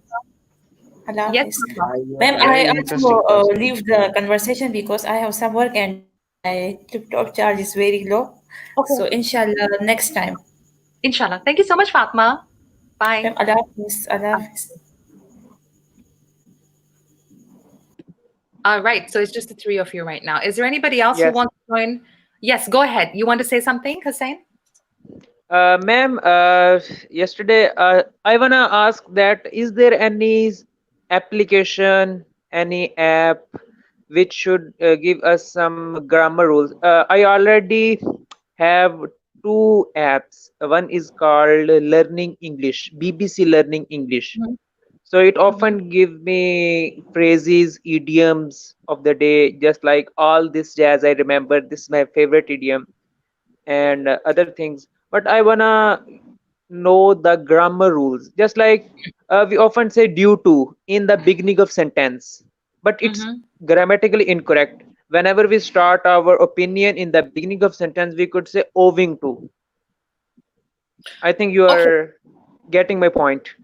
Allah Yes, Hafiz. Mama. Ma'am, Very I also interesting person. leave the conversation because I have some work and TikTok charge is very low. Okay. So inshallah next time. Inshallah. Thank you so much, Fatma. Bye. Allah Hafiz. Allah Hafiz. All right. So it's just the three of you right now. Is there anybody else who Yes. wants to join? Yes, go ahead. You want to say something, Hussein? Ma'am, yesterday I wanna ask that is there any application, any app which should give us some grammar rules? I already have two apps. One is called Learning English, BBC Learning English. Mhm. So it often give me phrases, idioms of the day, just like all this jazz. I remember this is my favorite idiom and other things. But I wanna know the grammar rules. Just like we often say due to in the beginning of sentence, but it's Mhm. grammatically incorrect. Whenever we start our opinion in the beginning of sentence, we could say owing to. I think you Okay. are getting my point. I'm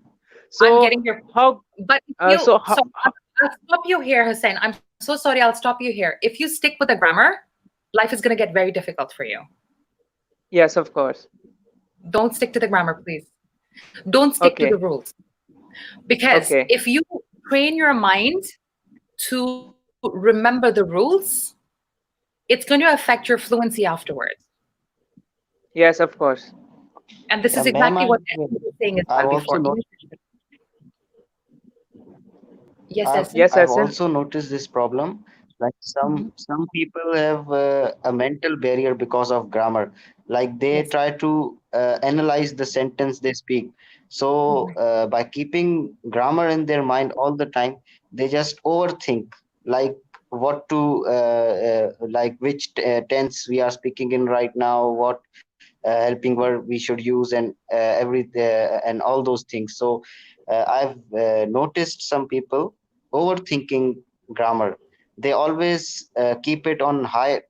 So getting your how? But if you, So so I'll stop you here, Hussein. I'm so sorry. I'll stop you here. If you stick with the grammar, life is going to get very difficult for you. yes, of course. Don't stick to the grammar, please. Don't stick to Okay. the rules. Because Okay. if you train your mind to remember the rules, it's going to affect your fluency afterwards. Yes, of course. And this is Yeah, ma'am, exactly what Esther was saying as I've well also before. Yes, Esther. Yes, I've Asen. also noticed this problem. Like Mhm. some people have a mental barrier because of grammar. Like they Yes. try to analyze the sentence they speak. So by keeping grammar in their mind all the time, they just overthink. Like what to like which tense we are speaking in right now, what helping verb we should use, and and all those things. So I've noticed some people overthinking grammar. They always keep it on high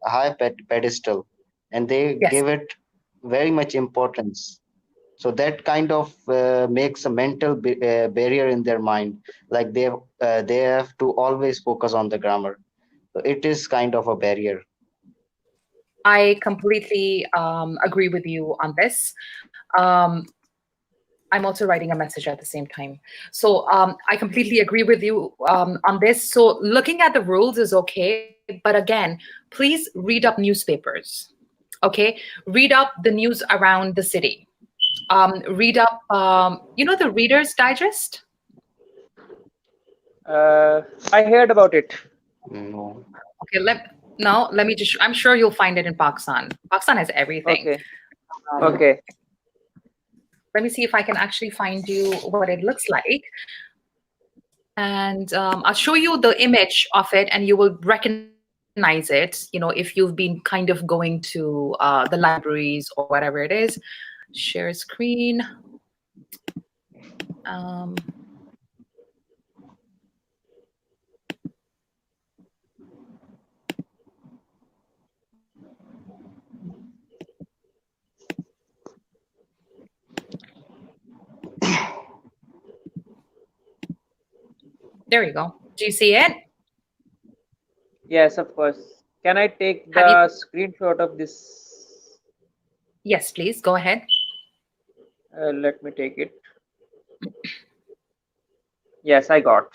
pedestal, and they Yes. give it very much importance. So that kind of makes a mental barrier in their mind. Like they have to always focus on the grammar. So it is kind of a barrier. I completely agree with you on this. Um, I'm also writing a message at the same time. So I completely agree with you on this. So looking at the rules is okay. But again, please read up newspapers. Okay. Read up the news around the city. Read up, the Reader's Digest? I heard about it. No. Okay. Let me just, I'm sure you'll find it in Pakistan. Pakistan has everything. Okay. Okay. Let me see if I can actually find you what it looks like. And I'll show you the image of it and you will recognize it, if you've been kind of going to the libraries or whatever it is. Share screen. There you go. Do you see it? Yes, of course. Can I take Have you- the screenshot of this? Yes, please. Go ahead. Let me take it. Yes, I got.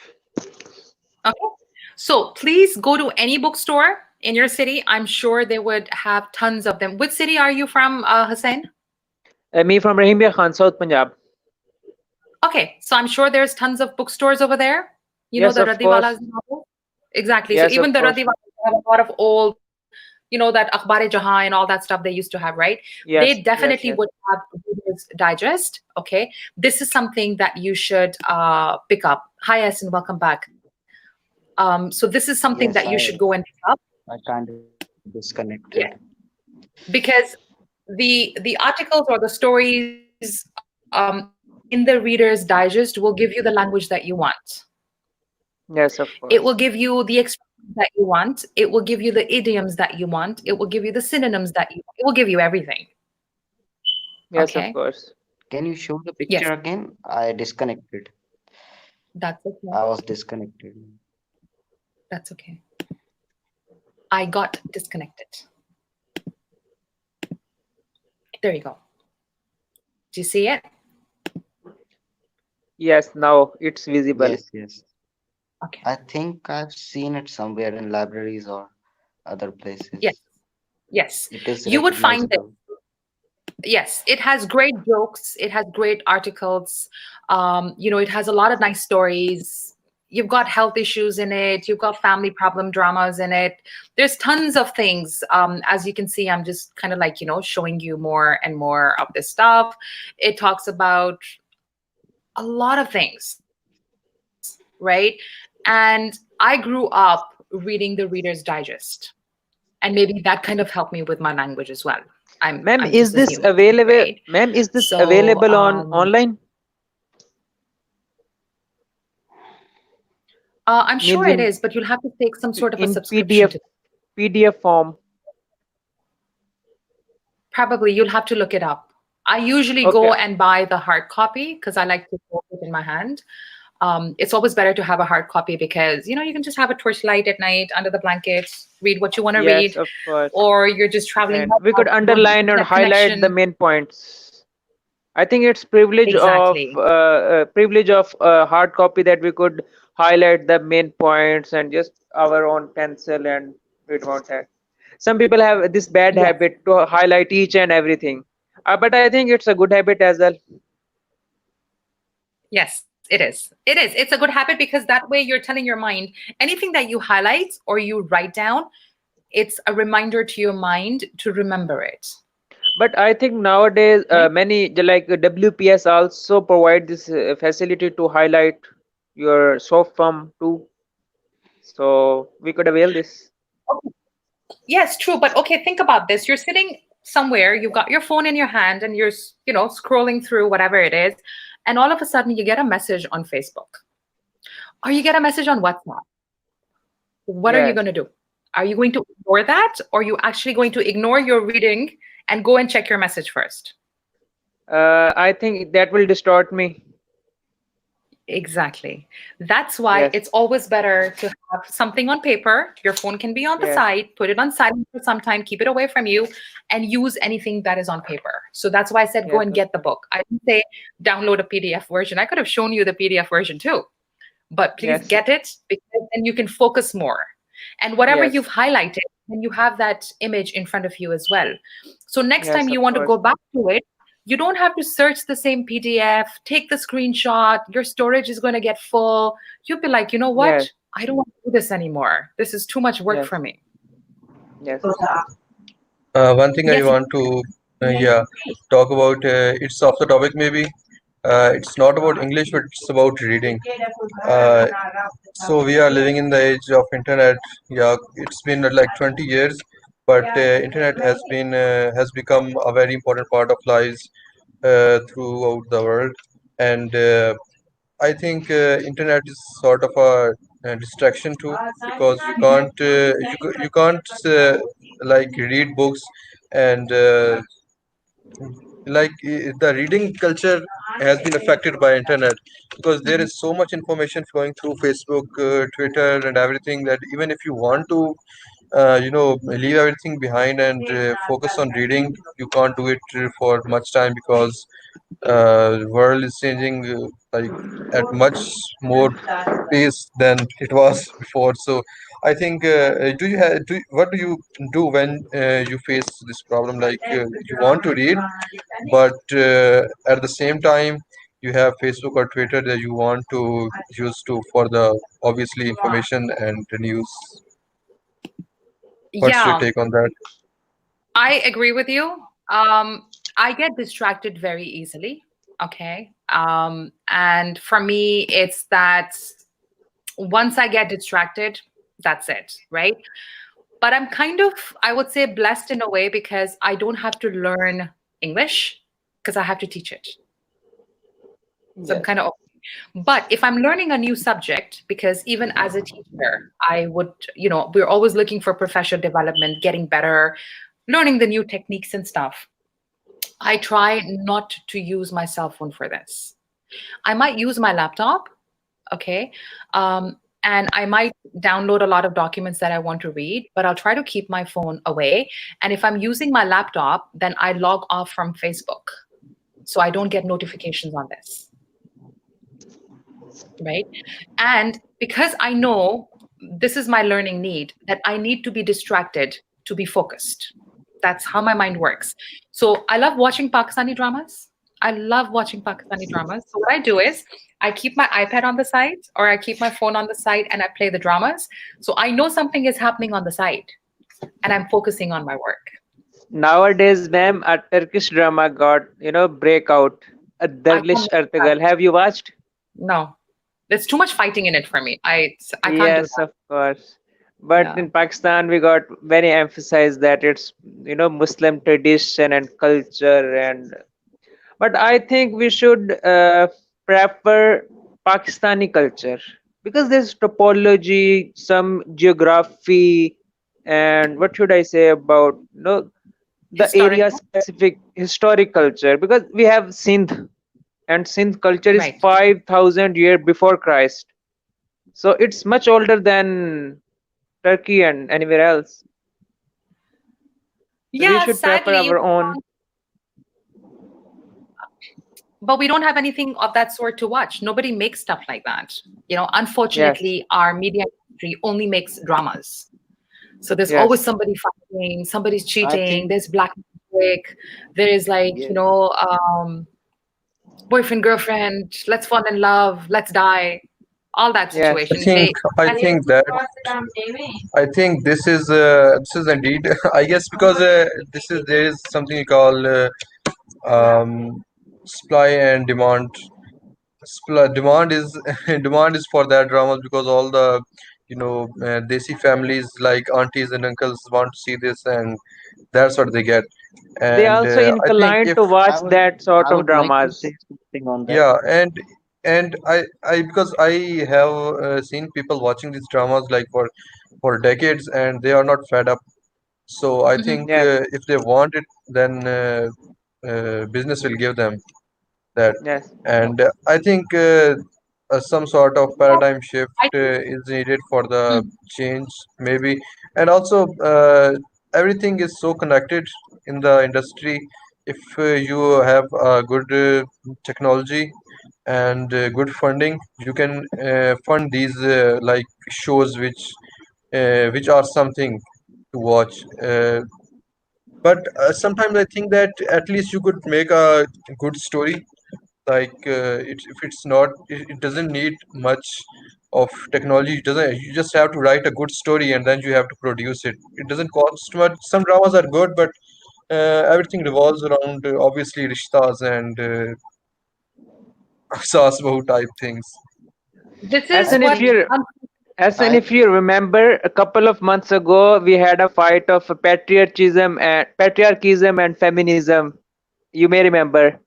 Okay. So please go to any bookstore in your city. I'm sure they would have tons of them. Which city are you from, Hussein? Me from Rahimia Khan, South Punjab. Okay, so I'm sure there's tons of bookstores over there. Yes, The of Radiwalas. course. Exactly. Yes, So even of the course. Radiwalas have a lot of old, that Akhbar-e Jahan and all that stuff they used to have, right? Yes, They definitely yes. would have Reader's Digest. Okay, this is something that you should pick up. Hi, Essen, welcome back. So this is something Yes, that you should go and pick up. I kind of disconnected. Yeah, because the articles or the stories in the Reader's Digest will give you the language that you want. Yes, of course. It will give you the expressions that you want. It will give you the idioms that you want. It will give you the synonyms that you want. It will give you everything. Yes, Okay. of course. Can you show the picture Yes. again? I disconnected. That's okay. I was disconnected. That's okay. I got disconnected. There you go. Do you see it? Yes, now it's visible. Yes, yes. Okay. I think I've seen it somewhere in libraries or other places. Yes. Yes. It is You would find it. recognizable. Yes, it has great jokes. It has great articles. It has a lot of nice stories. You've got health issues in it. You've got family problem dramas in it. There's tons of things. As you can see, I'm just kind of like, showing you more and more of this stuff. It talks about a lot of things, right? And I grew up reading the Reader's Digest. And maybe that kind of helped me with my language as well. Ma'am, I'm is just a this human, available? right? Ma'am, is this So, available on online? I'm Means sure it in is, but you'll have to take some sort of a in subscription to PDF form. Probably you'll have to look it up. I usually go Okay. and buy the hard copy because I like to hold it in my hand. It's always better to have a hard copy because you can just have a torchlight at night under the blankets, read what you want to Yes, read, of course. or you're just traveling And back we could home, you don't have underline or internet highlight the connection. main points. I think it's privilege Exactly. of hard copy that we could highlight the main points and just our own pencil and we want that. Some people have this bad Yes. habit to highlight each and everything, but I think it's a good habit as well. Yes, it is. It is. It's a good habit because that way you're telling your mind anything that you highlight or you write down, it's a reminder to your mind to remember it. But I think nowadays Right? many like WPS also provide this facility to highlight your soft form too, so we could avail this. Okay. Yes, true. But okay, think about this. You're sitting somewhere, you've got your phone in your hand and you're, scrolling through whatever it is. And all of a sudden you get a message on Facebook or you get a message on WhatsApp. What are you Yes. going to do? Are you going to ignore that or are you actually going to ignore your reading and go and check your message first? I think that will distort me. Exactly. That's why Yes. it's always better to have something on paper. Your phone can be on the Yes. side, put it on silent for some time, keep it away from you, and use anything that is on paper. So that's why I said go Yes, and of get the course. book. I didn't say download a PDF version. I could have shown you the PDF version too. But please Yes. get it because then you can focus more. And whatever Yes. you've highlighted, then you have that image in front of you as well. So next Yes, time you of want to course. go back to it, you don't have to search the same PDF, take the screenshot, your storage is going to get full. You'll be like, you know what? Yes. I don't want to do this anymore. This is too much work Yes. for me. Yes. One thing I Yes. want to talk about, it's off the topic maybe. It's not about English, but it's about reading. So we are living in the age of internet. Yeah, it's been like 20 years, but internet has become a very important part of lives throughout the world. And I think internet is sort of a distraction too because you can't like read books and the reading culture has been affected by internet because there is so much information flowing through Facebook, Twitter, and everything that even if you want to leave everything behind and focus on reading, you can't do it for much time because world is changing like at much more pace than it was before. So I think what do you do when you face this problem, like you want to read but at the same time you have Facebook or Twitter that you want to use to for the obviously information and the news? What's your Yeah, take on that? I agree with you. I get distracted very easily. Okay. And for me, it's that once I get distracted, that's it, right? But I'm kind of, I would say, blessed in a way because I don't have to learn English because I have to teach it. So I'm Yes. kind of, but if I'm learning a new subject, because even as a teacher, I would, we're always looking for professional development, getting better, learning the new techniques and stuff. I try not to use my cell phone for this. I might use my laptop, okay? and I might download a lot of documents that I want to read, but I'll try to keep my phone away. And if I'm using my laptop, then I log off from Facebook, so I don't get notifications on this, right? And because I know this is my learning need, that I need to be distracted to be focused. That's how my mind works. So I love watching Pakistani dramas. I love watching Pakistani dramas. So what I do is I keep my iPad on the side, or I keep my phone on the side, and I play the dramas. So I know something is happening on the side, and I'm focusing on my work. Nowadays, ma'am, a Turkish drama got, breakout. A Dervish watch that. Ertugrul. Have you watched? No, there's too much fighting in it for me. I can't do Yes, that. of course. But Yeah. in Pakistan, we got very emphasized that it's, Muslim tradition and culture, and but I think we should prefer Pakistani culture because there's topology, some geography, and what should I say about the area Historical. specific historic culture, because we have Sindh, and Sindh culture is Right. 5,000 years before Christ, so it's much older than Turkey and anywhere else. So we Yeah, should prefer sadly, our own. but we don't have anything of that sort to watch. Nobody makes stuff like that. Unfortunately, our media industry only makes dramas. So there's always Yes. somebody fighting, somebody's I cheating, think there's black magic, there is like, yeah, boyfriend, girlfriend, let's fall in love, let's die, all that Yes. situation. I think this is indeed I guess because there is something you call supply and demand. Demand is demand is for that dramas because all the desi families like aunties and uncles want to see this, and that's what they get. They And also I think inclined if to watch that sort I of would like to dramas. say something on that. yeah, and I because I have seen people watching these dramas like for decades, and they are not fed up. So I think Yes. if they want it, then business will give them that. Yes. And I think some sort of paradigm shift is needed for the change, maybe. And also, everything is so connected in the industry. If you have good technology and good funding, you can fund these like shows which are something to watch. But sometimes I think that at least you could make a good story. Like if it's not, it doesn't need much of technology. It doesn't. You just have to write a good story, and then you have to produce it. It doesn't cost much. Some dramas are good, but everything revolves around obviously rishtas and saas bahu type things. This As is in, what if you remember, a couple of months ago, we had a fight of patriarchism and feminism. You may remember.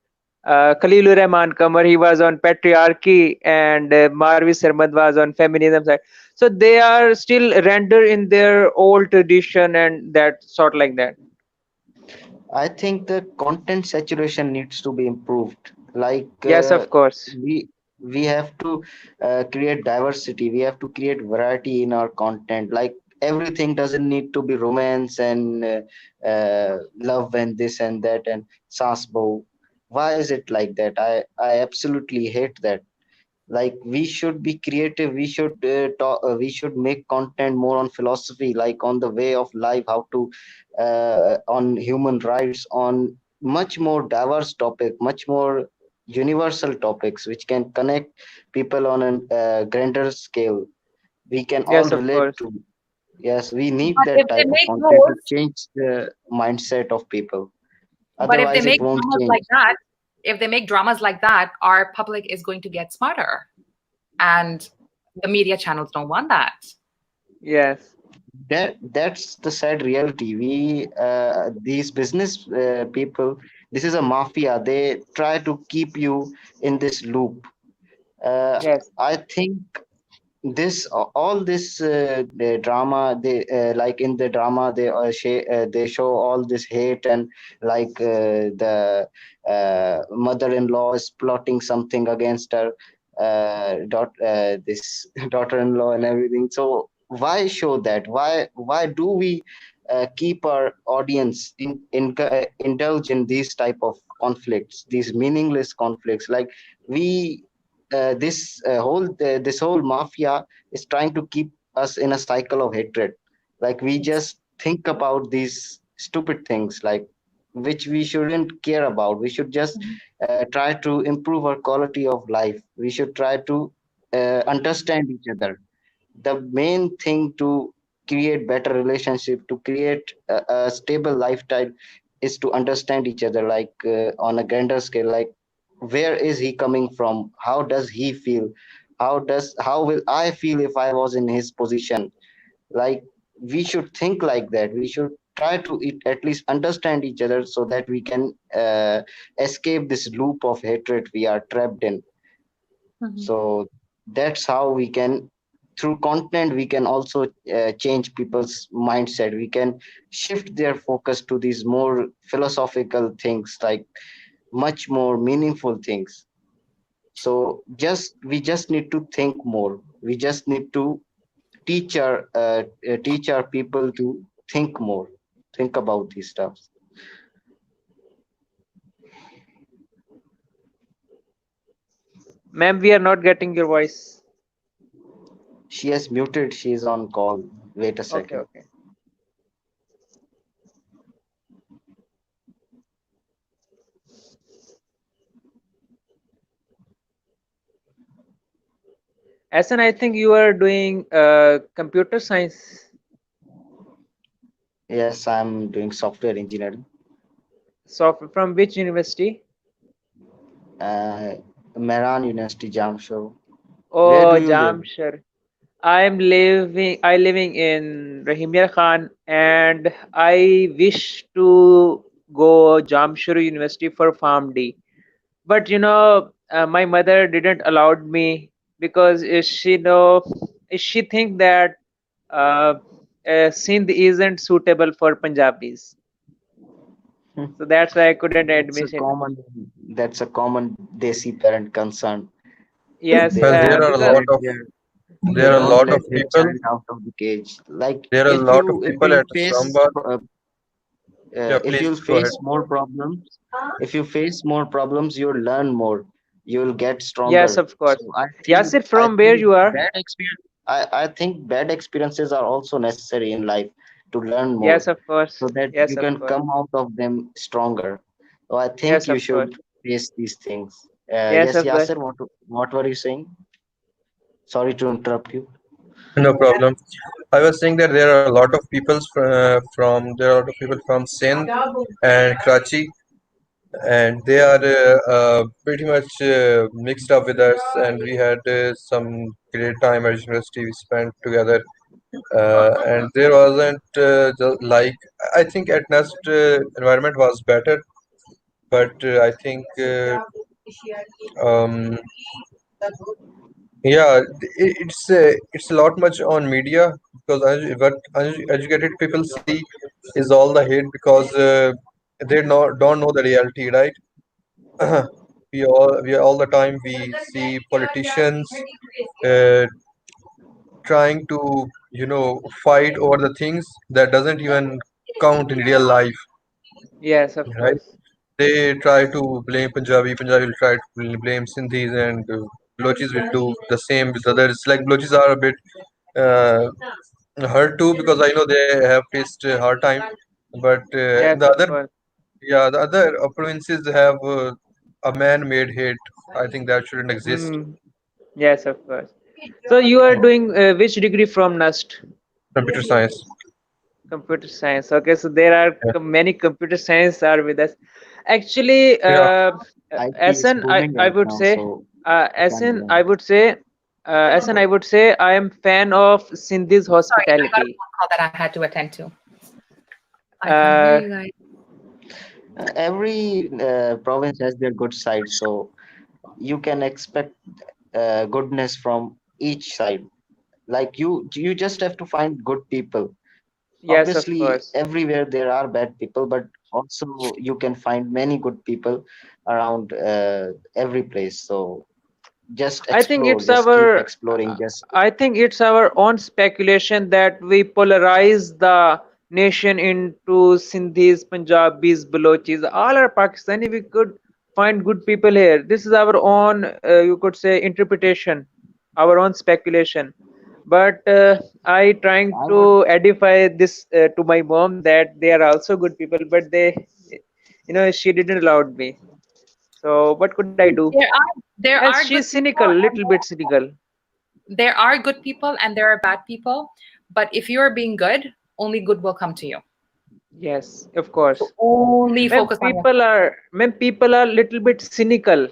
Khalilur Rahman Kamar, he was on patriarchy, and Marvi Sarmad was on feminism side. So they are still rendered in their old tradition and that sort like that. I think the content saturation needs to be improved. Like Yes, of course. we have to create diversity. We have to create variety in our content. Like everything doesn't need to be romance and love and this and that and sasbo. Why is it like that? I absolutely hate that. Like we should be creative. We should we should make content more on philosophy, like on the way of life, how to on human rights, on much more diverse topic, much more universal topics which can connect people on a grander scale. We can all Yes, of relate course. to. Yes, we need But that if they type of make content to those, change the mindset of people. but if they Otherwise it make won't dramas change. like that, if they make dramas like that, our public is going to get smarter, and the media channels don't want that. Yes. That's the sad reality. We these business people, this is a mafia. They try to keep you in this loop. Yes. I think this all this the drama, they like in the drama they show all this hate, and like the mother-in-law is plotting something against her. this daughter-in-law and everything. So why show that? Why do we keep our audience indulge in these type of conflicts, these meaningless conflicts? Like we this whole mafia is trying to keep us in a cycle of hatred. Like we just think about these stupid things, like which we shouldn't care about. We should just try to improve our quality of life. We should try to understand each other. The main thing to create better relationship, to create a stable lifestyle, is to understand each other, like on a grander scale. Like where is he coming from? How does he feel? How will I feel if I was in his position? Like we should think like that. We should try to at least understand each other so that we can escape this loop of hatred we are trapped in. So that's how we can, through content, we can also change people's mindset. We can shift their focus to these more philosophical things, like much more meaningful things. So we just need to think more. We just need to teach our people to think more, think about these stuff. Ma'am, we are not getting your voice. She has muted. She is on call. Wait a Okay, second. okay. Asan, I think you are doing computer science. Yes, I'm doing software engineering. Software from which university? Mehran University, Jamshoro. Where Oh, do you live? Jamshar. I living in Rahimyar Khan, and I wish to go Jamshar University for PharmD. But my mother didn't allowed me because she think that uh, Sindh isn't suitable for Punjabis. So that's why I couldn't admission. That's a common Desi parent concern. Yes, They Well, want to because let there they are a won't lot of let their people. child out of the cage. Like There are a lot of if people you'll at face Islamabad. Yeah, if please you'll go ahead. face more problems, if you face more problems, you'll learn more. You'll get yes, stronger. of course. So Yasir, I from where think you are? bad experience. I think bad experiences are also necessary in life to learn more, Yes, of course. so that Yes, you of can course. come out of them stronger. So I think Yes, you of course. should face these things. Yes, Yes, of course. Yasser, what were you saying? Sorry to interrupt you. No problem. I was saying that there are a lot of people from Sindh and Karachi, and they are pretty much mixed up with us, and we had some great time at university. We spent together, and there wasn't like, I think at Nest environment was better, but I think um, yeah, it's a lot much on media, because what uneducated people see is all the hate, because they don't know the reality, right? We all the time we see politicians uh, trying to fight over the things that doesn't even count in real life, Yes, of right? course. They try to blame Punjabi will try to blame Sindhis, and Balochis will do the same with others. Like Balochis are a bit uh, hurt too, because I know they have faced a hard time, but Yes, of course. the other provinces have a man-made hate. I think that shouldn't exist. Mm, yes, of course. So you are doing which degree from NUST? Computer science. Computer science. Okay, so there are Yeah. many computer science are with us. Actually, Yeah. IT is SN, booming I right would now, say, so you can SN, learn. I would say, SN, I would say I am fan of Sindhi's Sorry, I got a hospitality. phone call that I had to attend to. I can't Uh, hear you guys. Every province has their good side, so you can expect goodness from each side. Like you just have to find good people. yes, of Obviously, course. everywhere there are bad people, but also you can find many good people around every place. So Just I think explore, it's just keep our exploring, just I think it's our own speculation that we polarize the nation into Sindhis, Punjabis, Balochis. All are Pakistani. We could find good people here. This is our own, you could say, interpretation, our own speculation. But I trying I would to edify this to my mom that they are also good people, but she didn't allow me. So what could I do? There As are she's good people cynical, and little bit cynical. there are good people and there are bad people. But if you are being good, only good will come to you. Yes, of course. Only focus on yourself. When people are little bit cynical,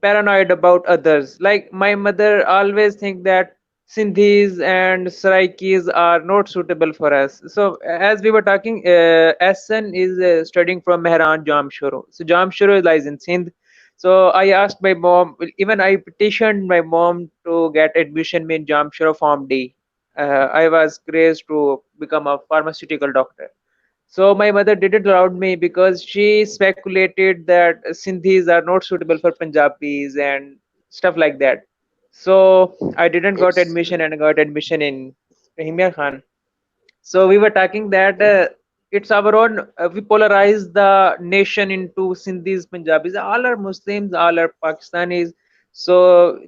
paranoid about others. Like my mother always think that Sindhis and Saraikis are not suitable for us. So as we were talking, Ahsan is studying from Mehran Jamshoro. So Jamshoro lies in Sindh. So I asked my mom, even I petitioned my mom to get admission in Jamshoro Form D. I was crazed to become a pharmaceutical doctor. So my mother didn't allow me because she speculated that Sindhis are not suitable for Punjabis and stuff like that. So I didn't got it's admission and I got admission in Rahimia Khan. So we were talking that it's our own. We polarize the nation into Sindhis, Punjabis. All are Muslims, all are Pakistanis. So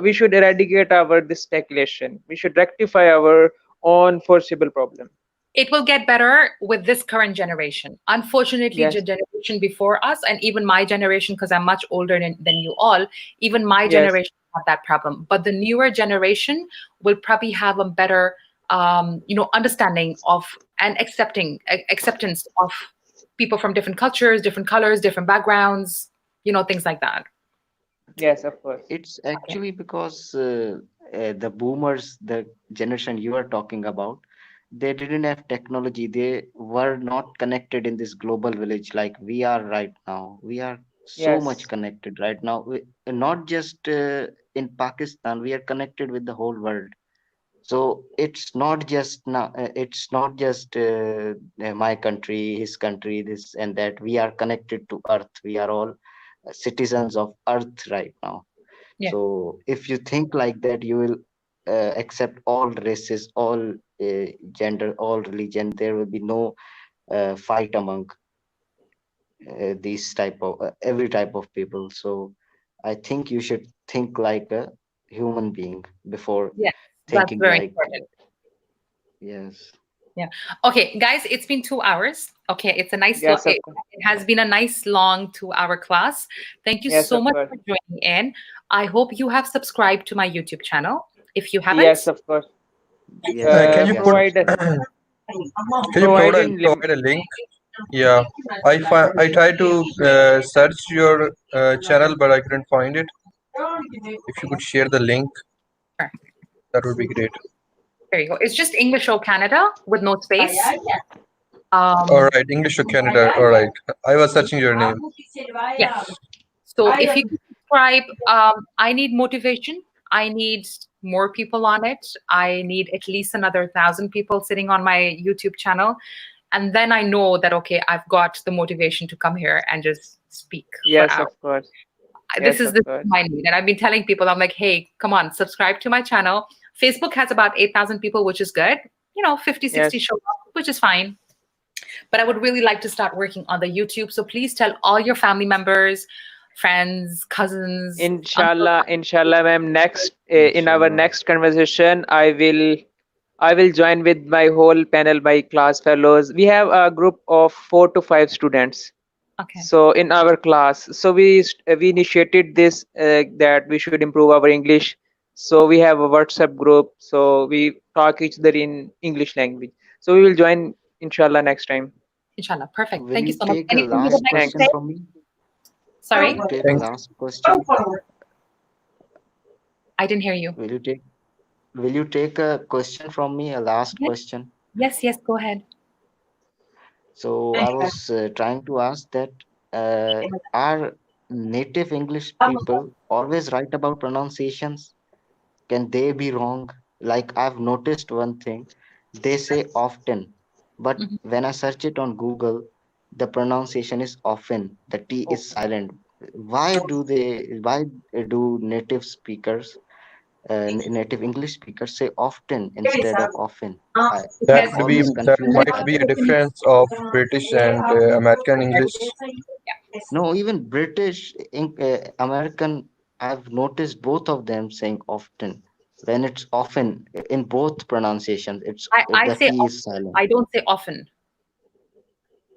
we should eradicate our this speculation. We should rectify our own forcible problem. It will get better with this current generation. Unfortunately, the Yes. generation before us, and even my generation, because I'm much older than you all, even my Yes. generation had that problem. But the newer generation will probably have a better, understanding of and acceptance of people from different cultures, different colors, different backgrounds, things like that. Yes, of course. it's actually because the boomers, the generation you are talking about, they didn't have technology. They were not connected in this global village like we are right now. We are so much Yes. connected right now. Not just in Pakistan, we are connected with the whole world. So it's not just my country, his country, this and that. We are connected to Earth. We are all citizens of Earth right now. Yeah. So if you think like that, you will accept all races, all gender, all religion. There will be no fight among these type of every type of people. So I think you should think like a human being before Yes, that's thinking very like important. yes. Yeah. Okay, guys, it's been 2 hours. Okay, it's a nice, Yes, of it course. has been a nice long 2-hour class. Thank you Yes, so of much course. for joining in. I hope you have subscribed to my YouTube channel. If you haven't, Yes, of course. Yes, Can you we are put Provide subscribed. can you provide in provide a link? Yeah, I tried to search your channel, but I couldn't find it. If you could share the link, Sure. that would be great. There you go. It's just English Show Canada with no space. All right, English or Canada. All right, I was searching your name. Yeah. So if you could subscribe, I need motivation. I need more people on it. I need at least another 1,000 people sitting on my YouTube channel. And then I know that, okay, I've got the motivation to come here and just speak for yes, hours. of course. This Yes, is of this is course. my need. And I've been telling people, I'm like, hey, come on, subscribe to my channel. Facebook has about 8,000 people, which is good. 50, 60 Yes. show up, which is fine. But I would really like to start working on the YouTube. So please tell all your family members, friends, cousins, Inshallah, ma'am. Next, in our Inshallah. next conversation, I will join with my whole panel, my class fellows. We have a group of 4 to 5 students. Okay. So in our class, so we initiated this that we should improve our English. So we have a WhatsApp group. So we talk each other in English language. So we will join inshallah next time. Inshallah. Perfect. Will Thank you you so much. take a Anything you would last like to question say? from me? Sorry? Will you take a Thanks. last question? I didn't hear you. Will you take a question from me? A last Yes. question. Yes, go ahead. So I was trying to ask that are native English people always right about pronunciations? Can they be wrong? Like I've noticed one thing, they say often, but Mhm. when I search it on Google, the pronunciation is often. The T is silent. why do native speakers, native English speakers say often instead of often? I That I'm would be always that confused might by be a that. difference of British and American English. No, even American, I've noticed both of them saying often. When it's often in both pronunciations, I the say T often. is silent. I don't say often.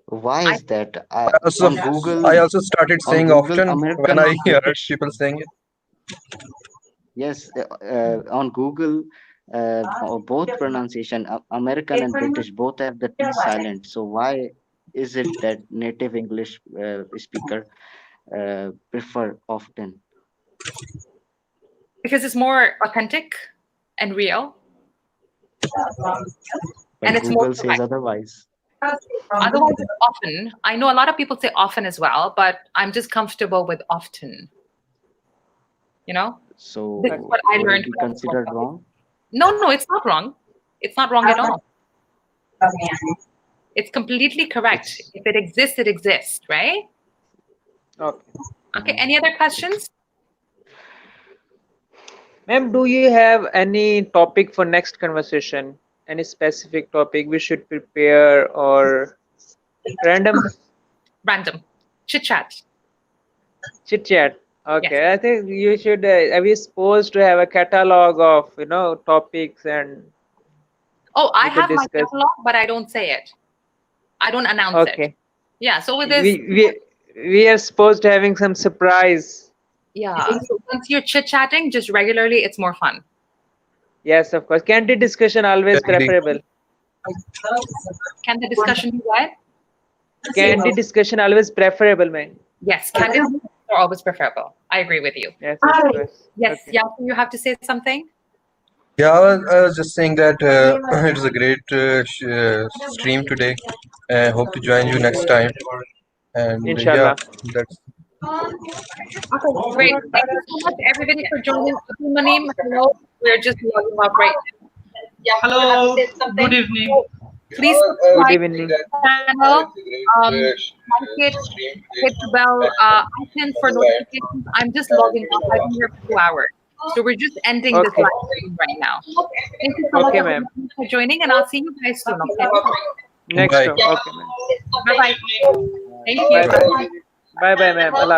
Why I is that? Also, I also started On saying Google, often when American I or heard British? people saying it. Yes, on Google, for both pronunciation, American and British, both have the T silent. So why is it that native English speaker prefer often, because it's more authentic and real, but and it's more Google says correct. otherwise? Otherwise, it's often. I know a lot of people say often as well, but I'm just comfortable with often. You know, So this is what I would it learned be when I was growing considered up. wrong? No, it's not wrong. It's not wrong at all. It's completely correct. It's If it exists, it exists, right? Okay. Okay. Any other questions? Ma'am, do you have any topic for next conversation? Any specific topic we should prepare or random Random chit chat. chit chat? Okay, Yes. I think you should. Are we supposed to have a catalog of topics and Oh, I we could have my discuss? catalog, but I don't say it. I don't announce it. Okay, Yeah. So with this, we are supposed to having some surprise. yeah. So once you're chit chatting, just regularly, it's more fun. Yes, of course. Candid discussion always Agree. preferable. Can the discussion be what? Candid discussion always preferable, man. Yes, candid are always preferable. I agree with you. Yes, of course. Yes, Okay. yeah. You have to say something. Yeah, I was just saying that it was a great stream today. Hope to join you next time. And yeah, Inshallah. that's Okay, great. Thank you so much, everybody, for joining. Abdul Maneem, hello. We're just logging off right now. Yeah, hello. Good evening. Please Good subscribe evening. to the channel. Like it, hit the bell icon for notifications. I'm just logging off. I've been here for 2 hours. So we're just ending this Okay. live stream right now. Thank you so much Okay, ma'am. for joining, and I'll see you guys soon. Okay. Next Bye. time. Okay, ma'am. Bye bye. Thank you. Bye bye. Bye bye, ma'am. Allah